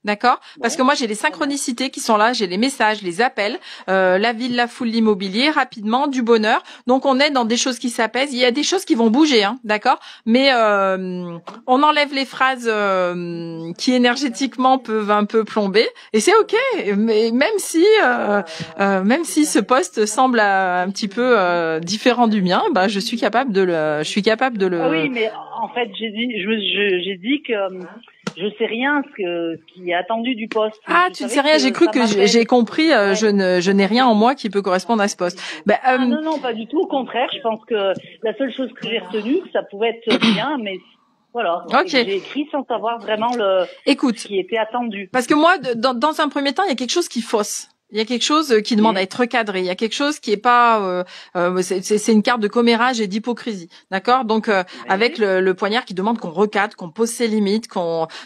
D'accord? Parce que moi, j'ai les synchronicités qui sont là, j'ai les messages, les appels, la ville, la foule, l'immobilier, rapidement, du bonheur. Donc, on est dans des choses qui s'apaisent. Il y a des choses qui vont bouger, hein, d'accord? Mais on enlève les phrases qui énergétiquement peuvent un peu plomber, et c'est ok. Mais même si ce poste semble un petit peu différent du mien, je suis capable de le. Ah oui, mais en fait, j'ai dit que je sais rien qui est attendu du poste. Ah, tu ne sais rien, j'ai cru que j'ai compris, ouais. Je n'ai rien en moi qui peut correspondre à ce poste. Non, pas du tout, au contraire, je pense que la seule chose que j'ai retenue, ça pouvait être bien, mais Voilà. Ok. J'ai écrit sans savoir vraiment Écoute, ce qui était attendu. parce que moi, dans un premier temps, il y a quelque chose qui fausse. Il y a quelque chose qui demande à être recadré. Il y a quelque chose qui est pas. C'est une carte de commérage et d'hypocrisie, d'accord. Donc avec le poignard qui demande qu'on recadre, qu'on pose ses limites,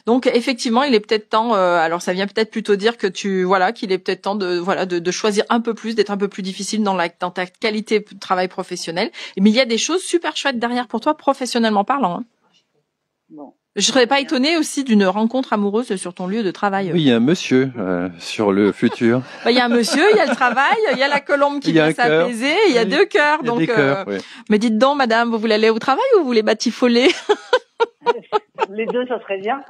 Donc effectivement, il est peut-être temps. Alors ça vient peut-être plutôt dire que qu'il est peut-être temps de choisir un peu plus, d'être un peu plus difficile dans ta qualité de travail professionnel. Mais il y a des choses super chouettes derrière pour toi, professionnellement parlant. Hein. Bon. Je serais pas étonnée aussi d'une rencontre amoureuse sur ton lieu de travail. Oui, il y a un monsieur sur le futur. Il y a un monsieur, il y a le travail, il y a la colombe qui vient s'apaiser, il y a deux cœurs. Donc, oui. Mais dites donc, madame, vous voulez aller au travail ou vous voulez batifoler? Les deux, ça serait bien.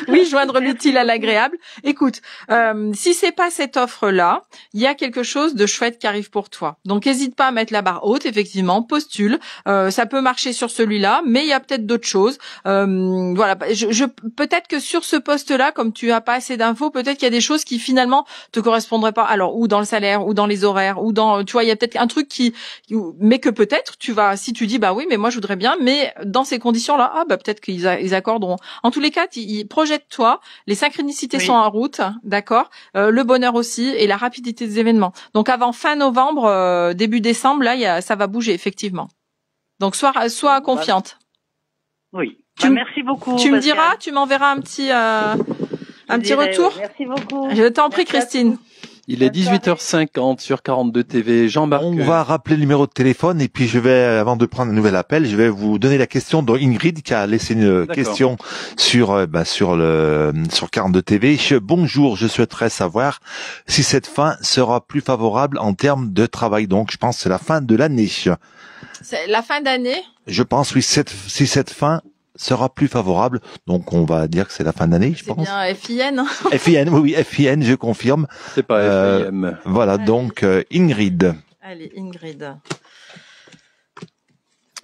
Oui, joindre l'utile à l'agréable. Écoute, si c'est pas cette offre-là, il y a quelque chose de chouette qui arrive pour toi. Donc, hésite pas à mettre la barre haute, effectivement, postule. Ça peut marcher sur celui-là, mais il y a peut-être d'autres choses. Voilà, peut-être que sur ce poste-là, comme tu as pas assez d'infos, peut-être qu'il y a des choses qui finalement te correspondraient pas. Alors, ou dans le salaire, ou dans les horaires, ou dans, tu vois, il y a peut-être un truc mais que peut-être si tu dis, bah oui, mais moi je voudrais bien, mais dans ces conditions-là, peut-être qu'ils accorderont. En tous les cas, projette-toi. Les synchronicités sont en route, d'accord. Le bonheur aussi et la rapidité des événements. Donc avant fin novembre, début décembre, là, ça va bouger effectivement. Donc sois confiante. Oui. Merci beaucoup. Tu me diras, tu m'enverras un petit retour. Merci beaucoup. Je t'en prie, Christine. Il est 18h50 sur 42 TV. Jean-Marc. On va rappeler le numéro de téléphone et puis avant de prendre un nouvel appel, je vais vous donner la question d'Ingrid qui a laissé une question sur 42 TV. Bonjour, je souhaiterais savoir si cette fin sera plus favorable en termes de travail. Donc, je pense que c'est la fin de l'année. C'est la fin d'année? Je pense, oui, si cette fin sera plus favorable. Donc, on va dire que c'est la fin d'année, je pense. C'est bien FIN. FIN, oui, FIN, je confirme. C'est pas FIM. Voilà, allez. Donc, Ingrid. Allez, Ingrid.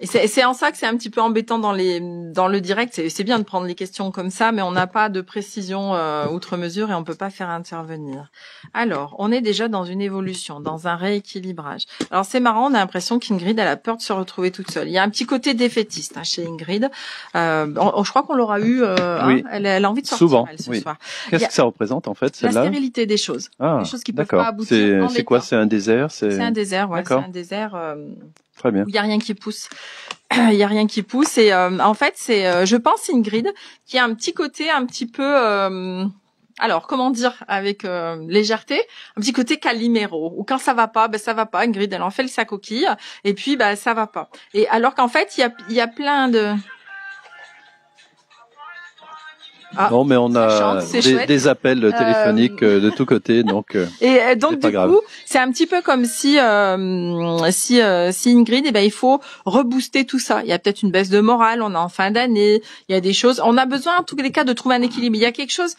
Et c'est en ça que c'est un petit peu embêtant dans le direct. C'est bien de prendre les questions comme ça, mais on n'a pas de précision outre mesure et on peut pas faire intervenir. Alors, on est déjà dans une évolution, dans un rééquilibrage. Alors c'est marrant, on a l'impression qu'Ingrid elle a peur de se retrouver toute seule. Il y a un petit côté défaitiste chez Ingrid. Je crois qu'on l'aura eu. Oui. Elle a envie de sortir souvent, ce soir. Qu'est-ce que ça représente en fait celle-là? La stérilité des choses. Des choses qui peuvent pas aboutir. C'est quoi? C'est un désert? C'est un désert, ouais. C'est un désert. Très bien. Où il y a rien qui pousse. Il y a rien qui pousse et en fait c'est je pense Ingrid qui a un petit côté un petit peu alors comment dire avec légèreté, un petit côté Calimero où quand ça va pas, ça va pas. Ingrid elle en fait sa coquille et puis ça va pas. Et alors qu'en fait il y a plein de non, mais on a des appels téléphoniques de tous côtés, donc. Et donc du coup, c'est un petit peu comme si Ingrid, il faut rebooster tout ça. Il y a peut-être une baisse de morale, on est en fin d'année, il y a des choses. On a besoin, en tous les cas, de trouver un équilibre. Il y a quelque chose.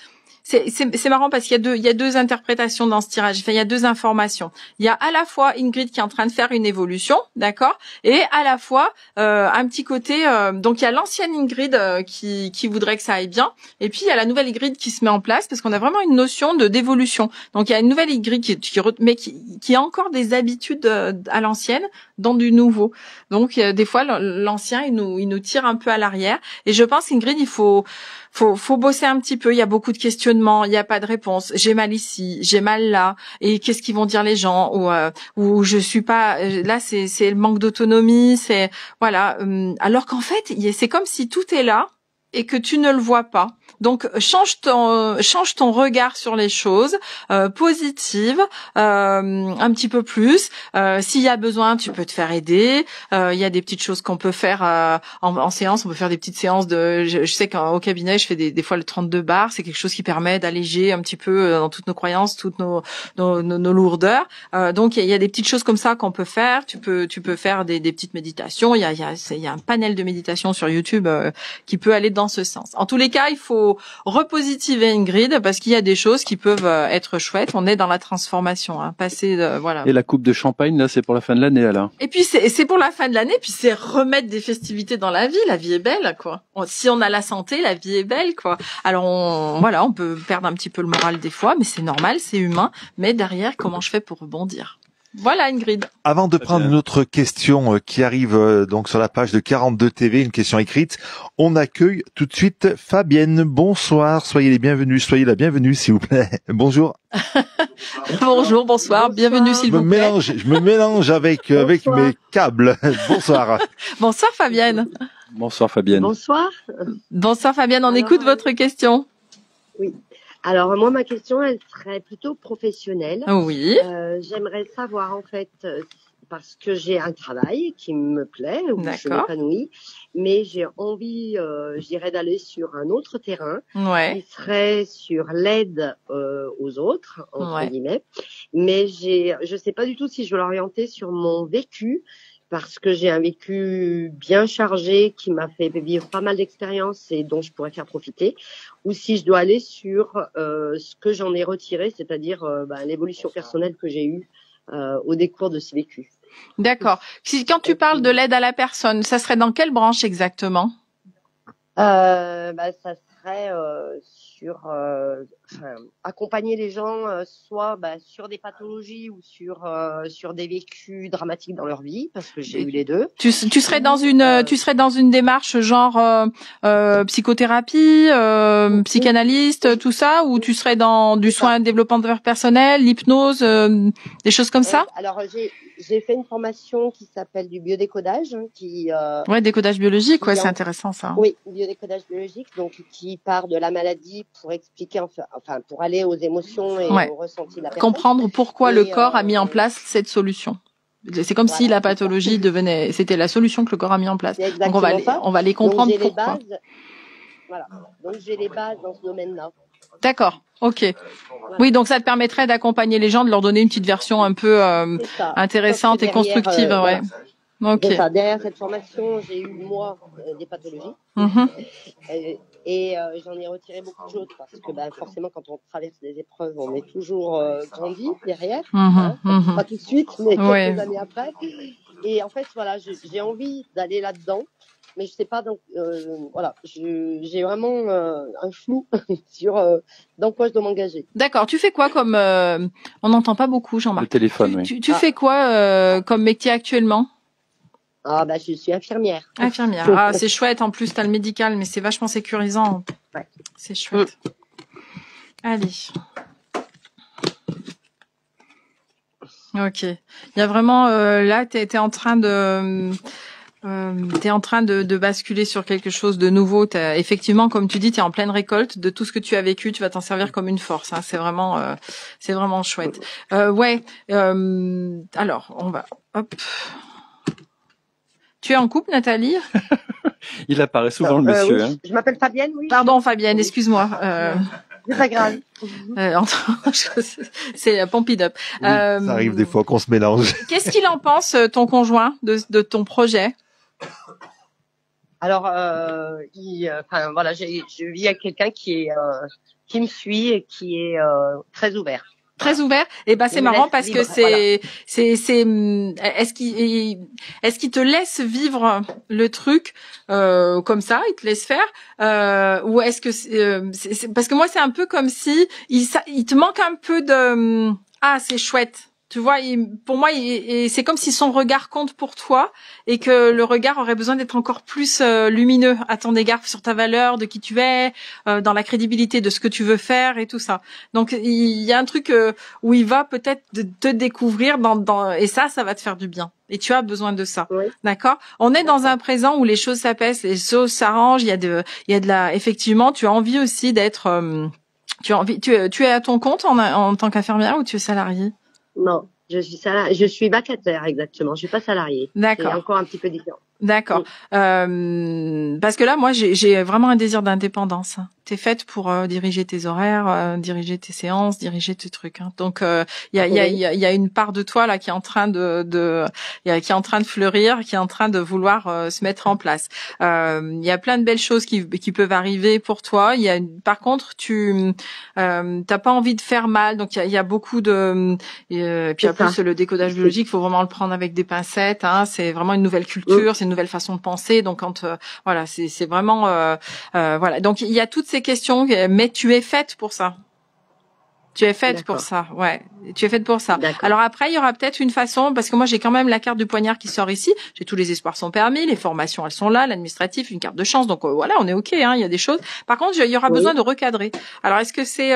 C'est marrant parce qu'il y a deux interprétations dans ce tirage. Enfin, il y a deux informations. Il y a à la fois Ingrid qui est en train de faire une évolution, d'accord, et à la fois un petit côté. Donc il y a l'ancienne Ingrid qui voudrait que ça aille bien, et puis il y a la nouvelle Ingrid qui se met en place parce qu'on a vraiment une notion d'évolution. Donc il y a une nouvelle Ingrid qui a encore des habitudes à l'ancienne dans du nouveau. Donc des fois l'ancien il nous tire un peu à l'arrière. Et je pense qu'Ingrid il faut bosser un petit peu. Il y a beaucoup de questionnements, il n'y a pas de réponse. J'ai mal ici, j'ai mal là. Et qu'est-ce qu'ils vont dire les gens? Ou je suis pas. Là, c'est le manque d'autonomie. C'est voilà. Alors qu'en fait, c'est comme si tout est là et que tu ne le vois pas. Donc change ton regard sur les choses, positive, un petit peu plus. S'il y a besoin, tu peux te faire aider. Il y a des petites choses qu'on peut faire en séance. On peut faire des petites séances je sais qu'au cabinet, je fais des fois le 32 bars. C'est quelque chose qui permet d'alléger un petit peu dans toutes nos croyances, toutes nos lourdeurs. Donc il y a des petites choses comme ça qu'on peut faire. Tu peux faire des petites méditations. Il y a un panel de méditation sur YouTube qui peut aller dans ce sens. En tous les cas, il faut repositiver Ingrid parce qu'il y a des choses qui peuvent être chouettes. On est dans la transformation, voilà. Et la coupe de champagne là, c'est pour la fin de l'année alors. Et puis c'est pour la fin de l'année, puis c'est remettre des festivités dans la vie. La vie est belle, quoi. Si on a la santé, la vie est belle, quoi. Alors on peut perdre un petit peu le moral des fois, mais c'est normal, c'est humain. Mais derrière, comment je fais pour rebondir? Voilà Ingrid. Avant de prendre une autre question qui arrive donc sur la page de 42 TV, une question écrite, on accueille tout de suite Fabienne. Bonsoir, soyez la bienvenue, s'il vous plaît. Bonjour. Bonjour, bonsoir, bienvenue s'il vous plaît. Je me mélange avec mes câbles. Bonsoir. Bonsoir Fabienne. Bonsoir Fabienne. Bonsoir. Bonsoir Fabienne, on écoute votre question. Oui. Alors moi ma question elle serait plutôt professionnelle. Oui. J'aimerais savoir en fait parce que j'ai un travail qui me plaît où je m'épanouis, mais j'ai envie je dirais d'aller sur un autre terrain qui serait sur l'aide aux autres entre guillemets. Mais je sais pas du tout si je veux l'orienter sur mon vécu. Parce que j'ai un vécu bien chargé qui m'a fait vivre pas mal d'expériences et dont je pourrais faire profiter, ou si je dois aller sur ce que j'en ai retiré, c'est-à-dire l'évolution personnelle que j'ai eue au décours de ce vécu. D'accord. Quand tu parles de l'aide à la personne, ça serait dans quelle branche exactement ? Ça serait sur accompagner les gens soit sur des pathologies ou sur des vécus dramatiques dans leur vie parce que j'ai eu les deux. Tu serais dans une démarche genre psychothérapie, psychanalyste, tout ça, ou tu serais dans du soin développement personnel, l'hypnose, des choses comme ça ? Alors j'ai fait une formation qui s'appelle du biodécodage, décodage biologique, c'est intéressant ça. Oui, biodécodage biologique, donc qui part de la maladie pour expliquer, pour aller aux émotions et aux ressentis de la personne. Comprendre pourquoi le corps a mis en place cette solution. C'est comme si la pathologie c'était la solution que le corps a mis en place. Donc on va les comprendre pourquoi. Donc j'ai les bases dans ce domaine-là. D'accord. Ok. Oui, donc ça te permettrait d'accompagner les gens, de leur donner une petite version un peu intéressante et constructive, Ok. Ça. Derrière cette formation, j'ai eu moi des pathologies et j'en ai retiré beaucoup de choses parce que forcément quand on traverse des épreuves, on est toujours grandi derrière, pas tout de suite, mais quelques années après. Et en fait, j'ai envie d'aller là-dedans. Mais je sais pas, donc j'ai vraiment un flou sur dans quoi je dois m'engager. D'accord. Tu fais quoi comme on n'entend pas beaucoup, Jean-Marc. Le téléphone, Tu fais quoi comme métier actuellement ? Je suis infirmière. Infirmière. C'est chouette. En plus, t'as le médical, mais c'est vachement sécurisant. Ouais. C'est chouette. Allez. Ok. Il y a vraiment là, t'es en train de basculer sur quelque chose de nouveau. Effectivement, comme tu dis, t'es en pleine récolte de tout ce que tu as vécu. Tu vas t'en servir comme une force. C'est vraiment chouette. Alors, on va. Hop. Tu es en couple, Nathalie ? Il apparaît souvent le monsieur. Oui. Je m'appelle Fabienne. Oui. Pardon, Fabienne. Excuse-moi. C'est pas grave. C'est Pompidop. Ça arrive des fois qu'on se mélange. Qu'est-ce qu'il en pense, ton conjoint, de ton projet ? Alors, je vis avec quelqu'un qui me suit et qui est très ouvert. Très ouvert. Et c'est marrant parce que est-ce qu'il te laisse vivre le truc comme ça, il te laisse faire ou est-ce que c'est parce que moi c'est un peu comme si il te manque un peu de c'est chouette. Tu vois, pour moi, c'est comme si son regard compte pour toi et que le regard aurait besoin d'être encore plus lumineux à ton égard sur ta valeur, de qui tu es, dans la crédibilité de ce que tu veux faire et tout ça. Donc, il y a un truc où il va peut-être te découvrir et ça va te faire du bien. Et tu as besoin de ça. Oui. D'accord? On est dans un présent où les choses s'apaisent, les choses s'arrangent, effectivement, tu as envie aussi d'être, tu es à ton compte en tant qu'infirmière ou tu es salariée? Non, je suis vacataire exactement. Je suis pas salariée. D'accord. C'est encore un petit peu différent. D'accord. Parce que là, moi, j'ai vraiment un désir d'indépendance. T'es faite pour diriger tes horaires, diriger tes séances, diriger tes trucs. Donc, il y a une part de toi là qui est en train qui est en train de fleurir, qui est en train de vouloir se mettre en place. Il y a plein de belles choses qui peuvent arriver pour toi. Par contre, tu t'as pas envie de faire mal. Donc, il y a beaucoup de. Puis après, le décodage biologique, faut vraiment le prendre avec des pincettes. C'est vraiment une nouvelle culture, c'est une nouvelle façon de penser. Donc, c'est vraiment voilà. Donc, il y a toutes ces questions, mais tu es faite pour ça. Tu es faite pour ça, ouais. Tu es faite pour ça. Alors après, il y aura peut-être une façon, parce que moi j'ai quand même la carte du poignard qui sort ici. J'ai tous les espoirs sont permis, les formations elles sont là, l'administratif, une carte de chance. Donc voilà, on est ok. Hein, il y a des choses. Par contre, il y aura besoin de recadrer. Alors est-ce que c'est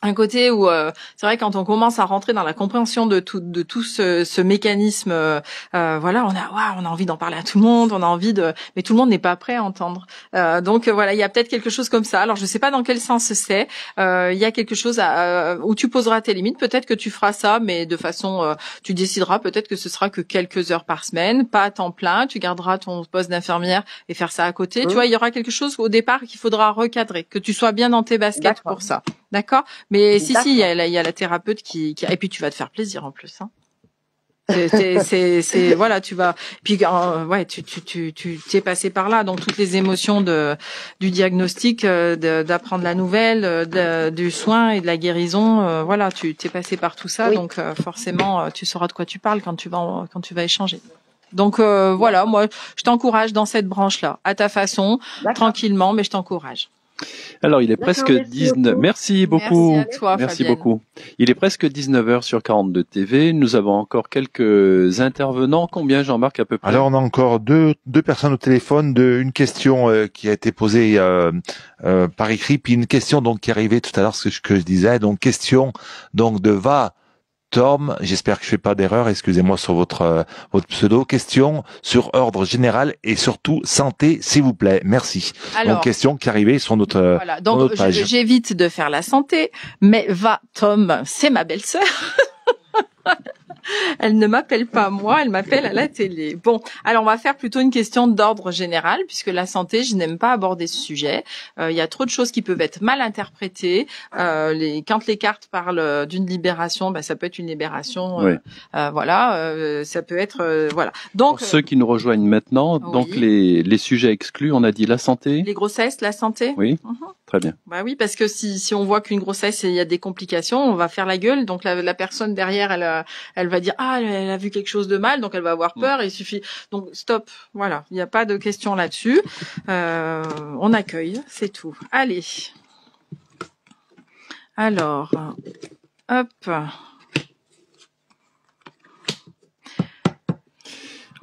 un côté où c'est vrai quand on commence à rentrer dans la compréhension de tout ce mécanisme, voilà, on a envie d'en parler à tout le monde, on a envie mais tout le monde n'est pas prêt à entendre. Donc voilà, il y a peut-être quelque chose comme ça. Alors je sais pas dans quel sens c'est. Il y a quelque chose où tu poseras tes limites. Peut-être que tu feras ça, mais de façon, tu décideras peut-être que ce sera que quelques heures par semaine, pas à temps plein. Tu garderas ton poste d'infirmière et faire ça à côté. Tu vois, il y aura quelque chose au départ qu'il faudra recadrer, que tu sois bien dans tes baskets pour ça. D'accord? Mais si, il y a la thérapeute qui et puis tu vas te faire plaisir en plus, hein. C'est voilà, tu vas, puis ouais, tu es passé par là, donc toutes les émotions du diagnostic, d'apprendre la nouvelle, du soin et de la guérison, voilà, tu t'es passé par tout ça, donc forcément, tu sauras de quoi tu parles quand tu vas échanger. Donc voilà, moi, je t'encourage dans cette branche-là, à ta façon, tranquillement, mais je t'encourage. Alors, il est presque 19. Merci beaucoup. Merci à toi, merci Fabienne. beaucoup. Il est presque 19h sur 42 TV. Nous avons encore quelques intervenants. Combien, Jean-Marc, à peu près? Alors, on a encore deux personnes au téléphone. Une question qui a été posée par écrit, puis une question donc qui est arrivée tout à l'heure, ce que je disais. Donc, question donc de Tom, j'espère que je fais pas d'erreur, excusez-moi sur votre pseudo. Question sur ordre général et surtout santé, s'il vous plaît. Merci. Alors, donc, question qui est arrivée sur notre, voilà. Donc, notre page. j'évite de faire la santé, mais Tom, c'est ma belle-sœur. Elle ne m'appelle pas moi, elle m'appelle à la télé. Bon, alors on va faire plutôt une question d'ordre général, puisque la santé, je n'aime pas aborder ce sujet. Il y a trop de choses qui peuvent être mal interprétées. Quand les cartes parlent d'une libération, ça peut être une libération. Oui. Voilà, ça peut être voilà. Donc pour ceux qui nous rejoignent maintenant, donc les sujets exclus, on a dit la santé, les grossesses, la santé. Oui. Très bien. Bah oui, parce que si on voit qu'une grossesse, il y a des complications, on va faire la gueule. Donc la personne derrière, elle va dire elle a vu quelque chose de mal, donc elle va avoir peur. Il suffit donc stop. Voilà, il n'y a pas de question là-dessus. On accueille, c'est tout. Allez. Alors, hop.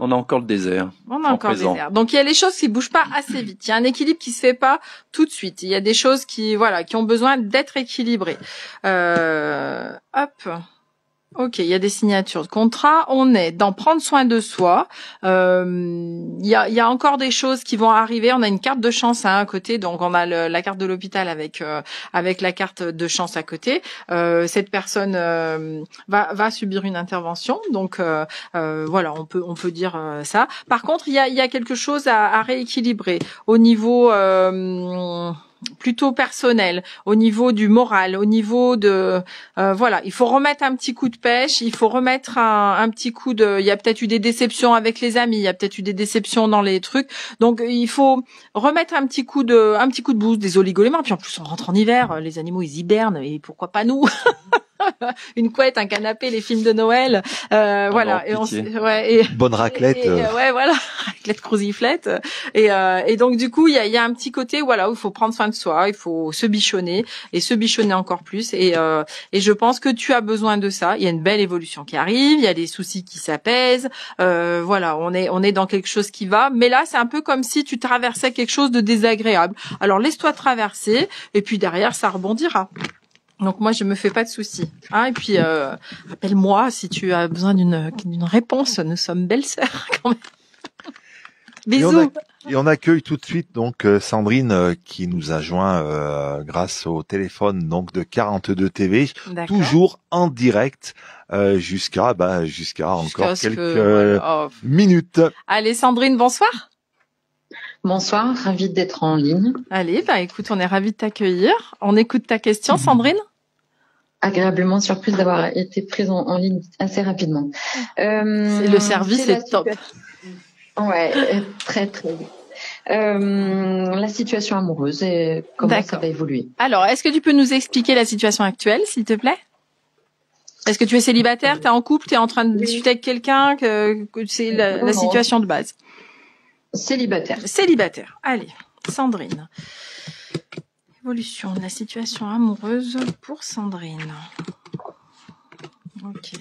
On a encore le désert. On a encore le désert. Donc il y a les choses qui bougent pas assez vite. Il y a un équilibre qui se fait pas tout de suite. Il y a des choses qui ont besoin d'être équilibrées. Hop. Ok, il y a des signatures de contrat. On est dans prendre soin de soi. Il y a encore des choses qui vont arriver. On a une carte de chance à côté, donc on a la carte de l'hôpital avec la carte de chance à côté. Cette personne va subir une intervention, donc voilà, on peut dire ça. Par contre, il y a quelque chose à rééquilibrer au niveau plutôt personnel, au niveau du moral, au niveau de voilà, il faut remettre un petit coup de pêche, il faut remettre un petit coup il y a peut-être eu des déceptions avec les amis, il y a peut-être eu des déceptions dans les trucs, donc il faut remettre un petit coup de boost, des oligoéléments. Puis en plus on rentre en hiver, les animaux ils hibernent et pourquoi pas nous. Une couette, un canapé, les films de Noël, voilà. Et bonne raclette. Ouais, voilà, raclette crousiflette. Et donc du coup, il y a un petit côté, voilà, où il faut prendre soin de soi, il faut se bichonner encore plus. Et je pense que tu as besoin de ça. Il y a une belle évolution qui arrive, il y a des soucis qui s'apaisent. Voilà, on est dans quelque chose qui va. Mais là, c'est un peu comme si tu traversais quelque chose de désagréable. Alors laisse-toi traverser, et puis derrière, ça rebondira. Donc moi je me fais pas de soucis. Et puis appelle-moi si tu as besoin d'une réponse. Nous sommes belles-sœurs quand même. Bisous. Et on accueille tout de suite donc Sandrine qui nous a joint grâce au téléphone donc de 42 TV, toujours en direct jusqu'à encore quelques minutes. Allez Sandrine, bonsoir. Bonsoir, ravie d'être en ligne. Allez, écoute, on est ravis de t'accueillir. On écoute ta question, Sandrine. Agréablement surprise d'avoir été prise en ligne assez rapidement. Le service est top. Ouais, très très. La situation amoureuse et comment ça va évoluer. Alors, est-ce que tu peux nous expliquer la situation actuelle, s'il te plaît? Est-ce que tu es célibataire, tu es en couple, tu es en train de discuter avec quelqu'un, que c'est la situation de base? Célibataire. Célibataire. Allez, Sandrine. Évolution de la situation amoureuse pour Sandrine. Ok.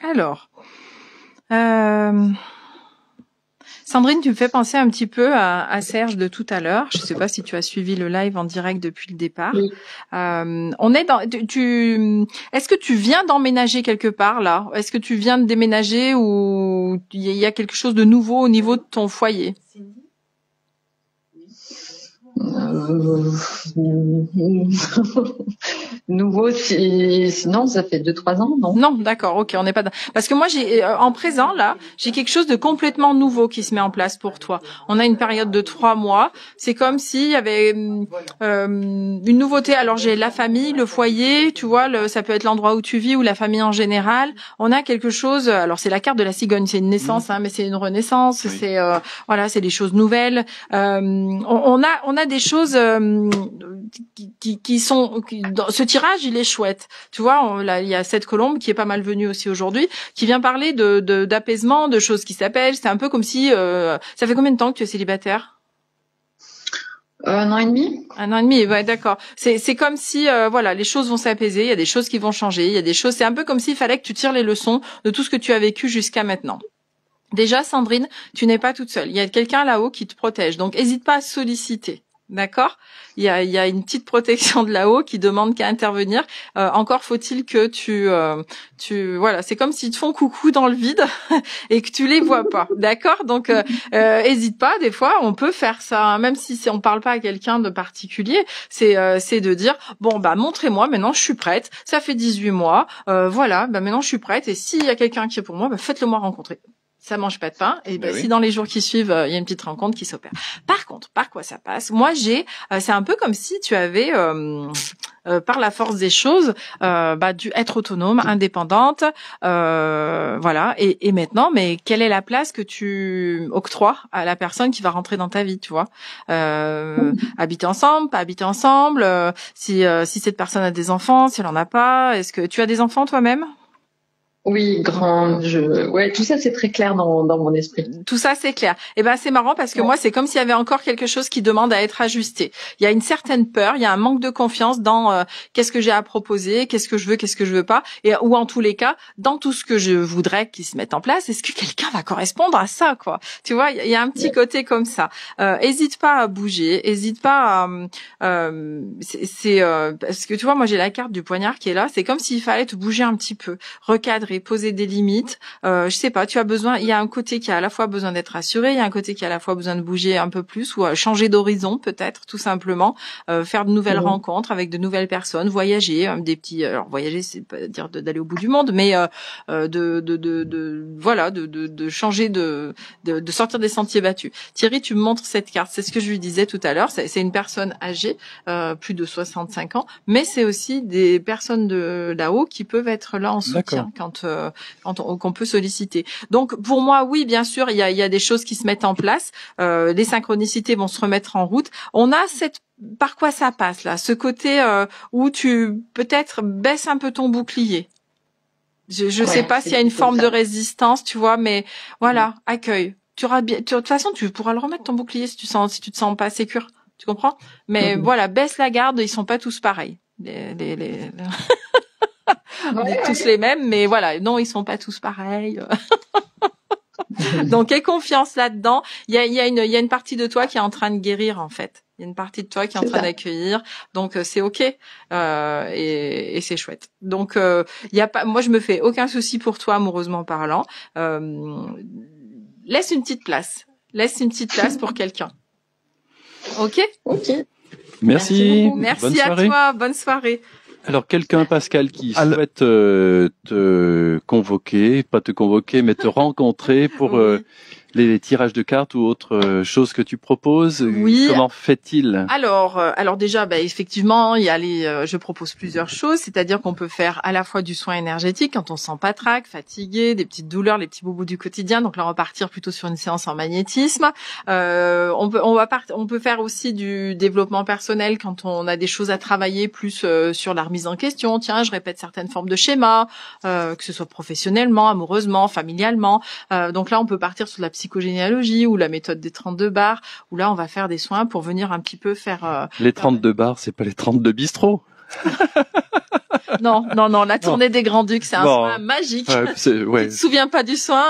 Alors, Sandrine, tu me fais penser un petit peu à Serge de tout à l'heure. Je ne sais pas si tu as suivi le live en direct depuis le départ. Oui. On est dans. Est-ce que tu viens d'emménager quelque part là? Est-ce que tu viens de déménager ou il y a quelque chose de nouveau au niveau de ton foyer? Nouveau, sinon ça fait 2-3 ans, non? Non, d'accord, ok, on n'est pas. Parce que moi, j'ai en présent là, j'ai quelque chose de complètement nouveau qui se met en place pour toi. On a une période de 3 mois. C'est comme s'il y avait une nouveauté. Alors j'ai la famille, le foyer, tu vois, ça peut être l'endroit où tu vis ou la famille en général. On a quelque chose. Alors c'est la carte de la cigogne, c'est une naissance, hein, mais c'est une renaissance. Oui. C'est voilà, c'est des choses nouvelles. On a des choses qui sont dans ce tirage, il est chouette. Tu vois, là, il y a cette colombe qui est pas mal venue aussi aujourd'hui, qui vient parler d'apaisement, de choses qui s'appellent. C'est un peu comme si ça fait combien de temps que tu es célibataire? 1 an et demi. 1 an et demi, ouais, d'accord. C'est comme si voilà, les choses vont s'apaiser, il y a des choses qui vont changer, il y a des choses. C'est un peu comme s'il fallait que tu tires les leçons de tout ce que tu as vécu jusqu'à maintenant. Déjà, Sandrine, tu n'es pas toute seule. Il y a quelqu'un là-haut qui te protège, donc hésite pas à solliciter. D'accord, il y a une petite protection de là-haut qui demande qu'à intervenir. Encore faut-il que tu voilà, c'est comme s'ils te font coucou dans le vide et que tu les vois pas. D'accord, donc hésite pas. Des fois, on peut faire ça, hein, même si on parle pas à quelqu'un de particulier. C'est de dire bon bah montrez-moi maintenant, je suis prête. Ça fait 18 mois, voilà, bah maintenant je suis prête. Et s'il y a quelqu'un qui est pour moi, bah faites-le moi rencontrer. Ça mange pas de pain. Et ben, si dans les jours qui suivent, il y a une petite rencontre qui s'opère. Par contre, par quoi ça passe? Moi, c'est un peu comme si tu avais, par la force des choses, dû être autonome, indépendante, voilà. Et maintenant, mais quelle est la place que tu octroies à la personne qui va rentrer dans ta vie, tu vois? Habiter ensemble, pas habiter ensemble. Si cette personne a des enfants, si elle en a pas, est-ce que tu as des enfants toi-même? Oui, ouais, tout ça c'est très clair dans mon esprit. Tout ça c'est clair. Et ben c'est marrant parce que moi c'est comme s'il y avait encore quelque chose qui demande à être ajusté. Il y a une certaine peur, il y a un manque de confiance dans qu'est-ce que j'ai à proposer, qu'est-ce que je veux pas, ou en tous les cas dans tout ce que je voudrais qu'il se mette en place. Est-ce que quelqu'un va correspondre à ça, quoi? Tu vois, il y a un petit côté comme ça. Hésite pas à bouger, hésite pas à parce que tu vois, moi j'ai la carte du poignard qui est là. C'est comme s'il fallait te bouger un petit peu, recadrer, poser des limites. Je sais pas, tu as besoin, il y a un côté qui a à la fois besoin d'être rassuré, il y a un côté qui a à la fois besoin de bouger un peu plus ou changer d'horizon peut-être tout simplement, faire de nouvelles rencontres avec de nouvelles personnes, voyager, des petits alors voyager c'est pas dire d'aller au bout du monde mais de changer de sortir des sentiers battus. Thierry, tu me montres cette carte, c'est ce que je lui disais tout à l'heure, c'est une personne âgée, plus de 65 ans, mais c'est aussi des personnes de là-haut qui peuvent être là en soutien qu'on peut solliciter. Donc pour moi, oui, bien sûr, il y a des choses qui se mettent en place. Les synchronicités vont se remettre en route. On a par quoi ça passe là, ce côté où tu peut-être baisses un peu ton bouclier. Je sais pas s'il y a une forme de résistance, tu vois, mais voilà, accueille. De toute façon, tu pourras le remettre ton bouclier si tu te sens pas sécure. Tu comprends? Mais voilà, baisse la garde, ils sont pas tous pareils. On est tous les mêmes, mais voilà, non, ils sont pas tous pareils. Donc, aie confiance là-dedans. Il y a une partie de toi qui est en train de guérir, en fait. Il y a une partie de toi qui est en train d'accueillir. Donc, c'est OK. Et c'est chouette. Donc, moi, je me fais aucun souci pour toi, amoureusement parlant. Laisse une petite place. Laisse une petite place pour quelqu'un. OK? OK. Merci. Merci à toi. Bonne soirée. Alors, quelqu'un, Pascal, qui souhaite te convoquer, pas te convoquer, mais te rencontrer pour les tirages de cartes ou autre chose que tu proposes? Oui. Comment fait-il? Alors déjà, effectivement, il y a je propose plusieurs choses, c'est-à-dire qu'on peut faire à la fois du soin énergétique quand on se sent patraque, fatigué, des petites douleurs, les petits bobos du quotidien. Donc là, on va partir plutôt sur une séance en magnétisme. On peut faire aussi du développement personnel quand on a des choses à travailler plus sur la remise en question. Tiens, je répète certaines formes de schémas, que ce soit professionnellement, amoureusement, familialement. Donc là, on peut partir sur la psychogénéalogie ou la méthode des 32 bars, où là, on va faire des soins pour venir un petit peu faire... Les 32 bars, c'est pas les 32 bistrots. Non, la tournée des Grands-Ducs, c'est un soin magique. Ouais. Tu te souviens pas du soin?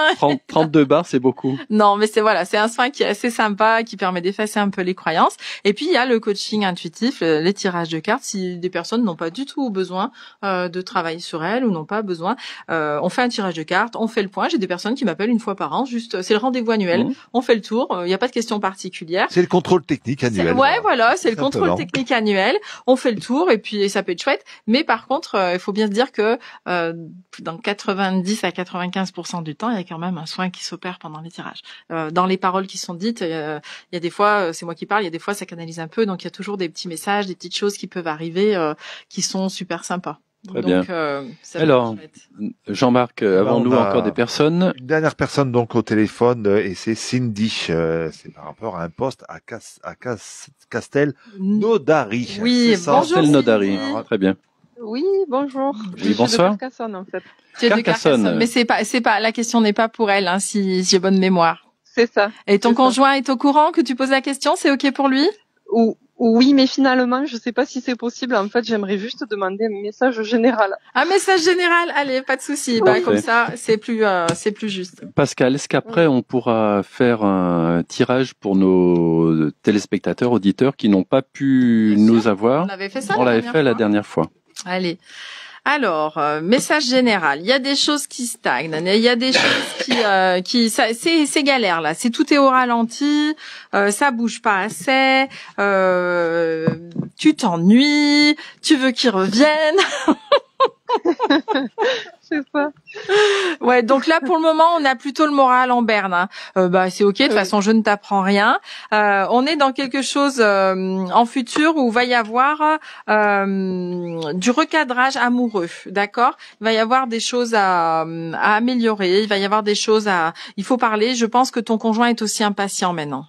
32 bars, c'est beaucoup. Non, mais c'est un soin qui est assez sympa, qui permet d'effacer un peu les croyances. Et puis, il y a le coaching intuitif, les tirages de cartes, si des personnes n'ont pas du tout besoin de travailler sur elles ou n'ont pas besoin. On fait un tirage de cartes, on fait le point. J'ai des personnes qui m'appellent une fois par an, juste, c'est le rendez-vous annuel. On fait le tour, il n'y a pas de questions particulières. C'est le contrôle technique annuel. C'est le contrôle technique annuel. On fait le tour et puis ça peut être chouette. Mais par contre, il faut bien se dire que dans 90 à 95% du temps, il y a quand même un soin qui s'opère pendant les tirages. Dans les paroles qui sont dites, il y a des fois, c'est moi qui parle, il y a des fois ça canalise un peu, donc il y a toujours des petits messages, des petites choses qui peuvent arriver qui sont super sympas. Très bien. Alors, Jean-Marc, avons-nous encore des personnes? Une dernière personne donc au téléphone et c'est Cindy. C'est par rapport à un poste à Castelnaudary. Oui, bonjour. Castelnaudary. Très bien. Oui, bonjour. Oui, bonsoir. Je suis de Carcassonne, en fait. Tu es de Carcassonne. Mais c'est pas, la question n'est pas pour elle, si j'ai bonne mémoire. C'est ça. Et ton conjoint est au courant que tu poses la question? C'est OK pour lui? Oui, mais finalement, je sais pas si c'est possible. En fait, j'aimerais juste demander un message général. Un message général? Allez, pas de souci. Comme ça, c'est plus juste. Pascal, est-ce qu'après, on pourra faire un tirage pour nos téléspectateurs, auditeurs qui n'ont pas pu nous avoir? On avait fait ça. On l'avait fait la dernière fois. Allez. Alors, message général. Il y a des choses qui stagnent. Il y a des choses c'est galère là. Tout est au ralenti. Ça bouge pas assez. Tu t'ennuies. Tu veux qu'ils reviennent. C'est ça. Ouais, donc là pour le moment on a plutôt le moral en berne. C'est OK, de toute façon je ne t'apprends rien. On est dans quelque chose en futur où va y avoir du recadrage amoureux, d'accord? Il va y avoir des choses à améliorer, il va y avoir des choses il faut parler. Je pense que ton conjoint est aussi impatient maintenant.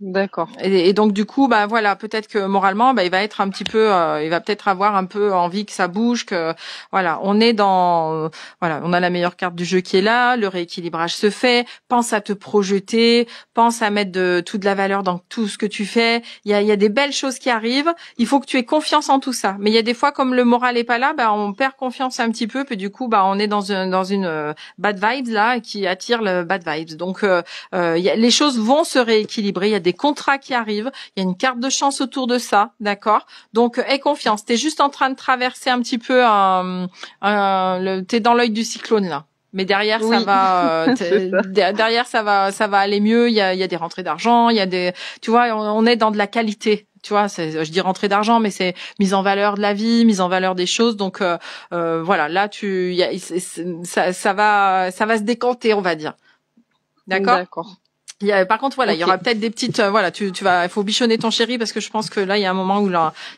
D'accord. Et donc du coup, peut-être que moralement, il va être un petit peu, il va peut-être avoir un peu envie que ça bouge, que on est on a la meilleure carte du jeu qui est là, le rééquilibrage se fait. Pense à te projeter, pense à mettre toute la valeur dans tout ce que tu fais. Il y a des belles choses qui arrivent. Il faut que tu aies confiance en tout ça. Mais il y a des fois, comme le moral est pas là, on perd confiance un petit peu, puis du coup, on est dans une bad vibes là qui attire le bad vibes. Donc les choses vont se rééquilibrer. Il y a des contrats qui arrivent, il y a une carte de chance autour de ça, d'accord? Donc aie confiance, t'es juste en train de traverser un petit peu t'es dans l'œil du cyclone là. Mais derrière ça va derrière ça va aller mieux, il y a des rentrées d'argent, il y a tu vois, on est dans de la qualité. Tu vois, je dis rentrée d'argent, mais c'est mise en valeur de la vie, mise en valeur des choses. Donc là ça va se décanter, on va dire. D'accord. Par contre, il y aura peut-être des petites, il faut bichonner ton chéri parce que je pense que là, il y a un moment où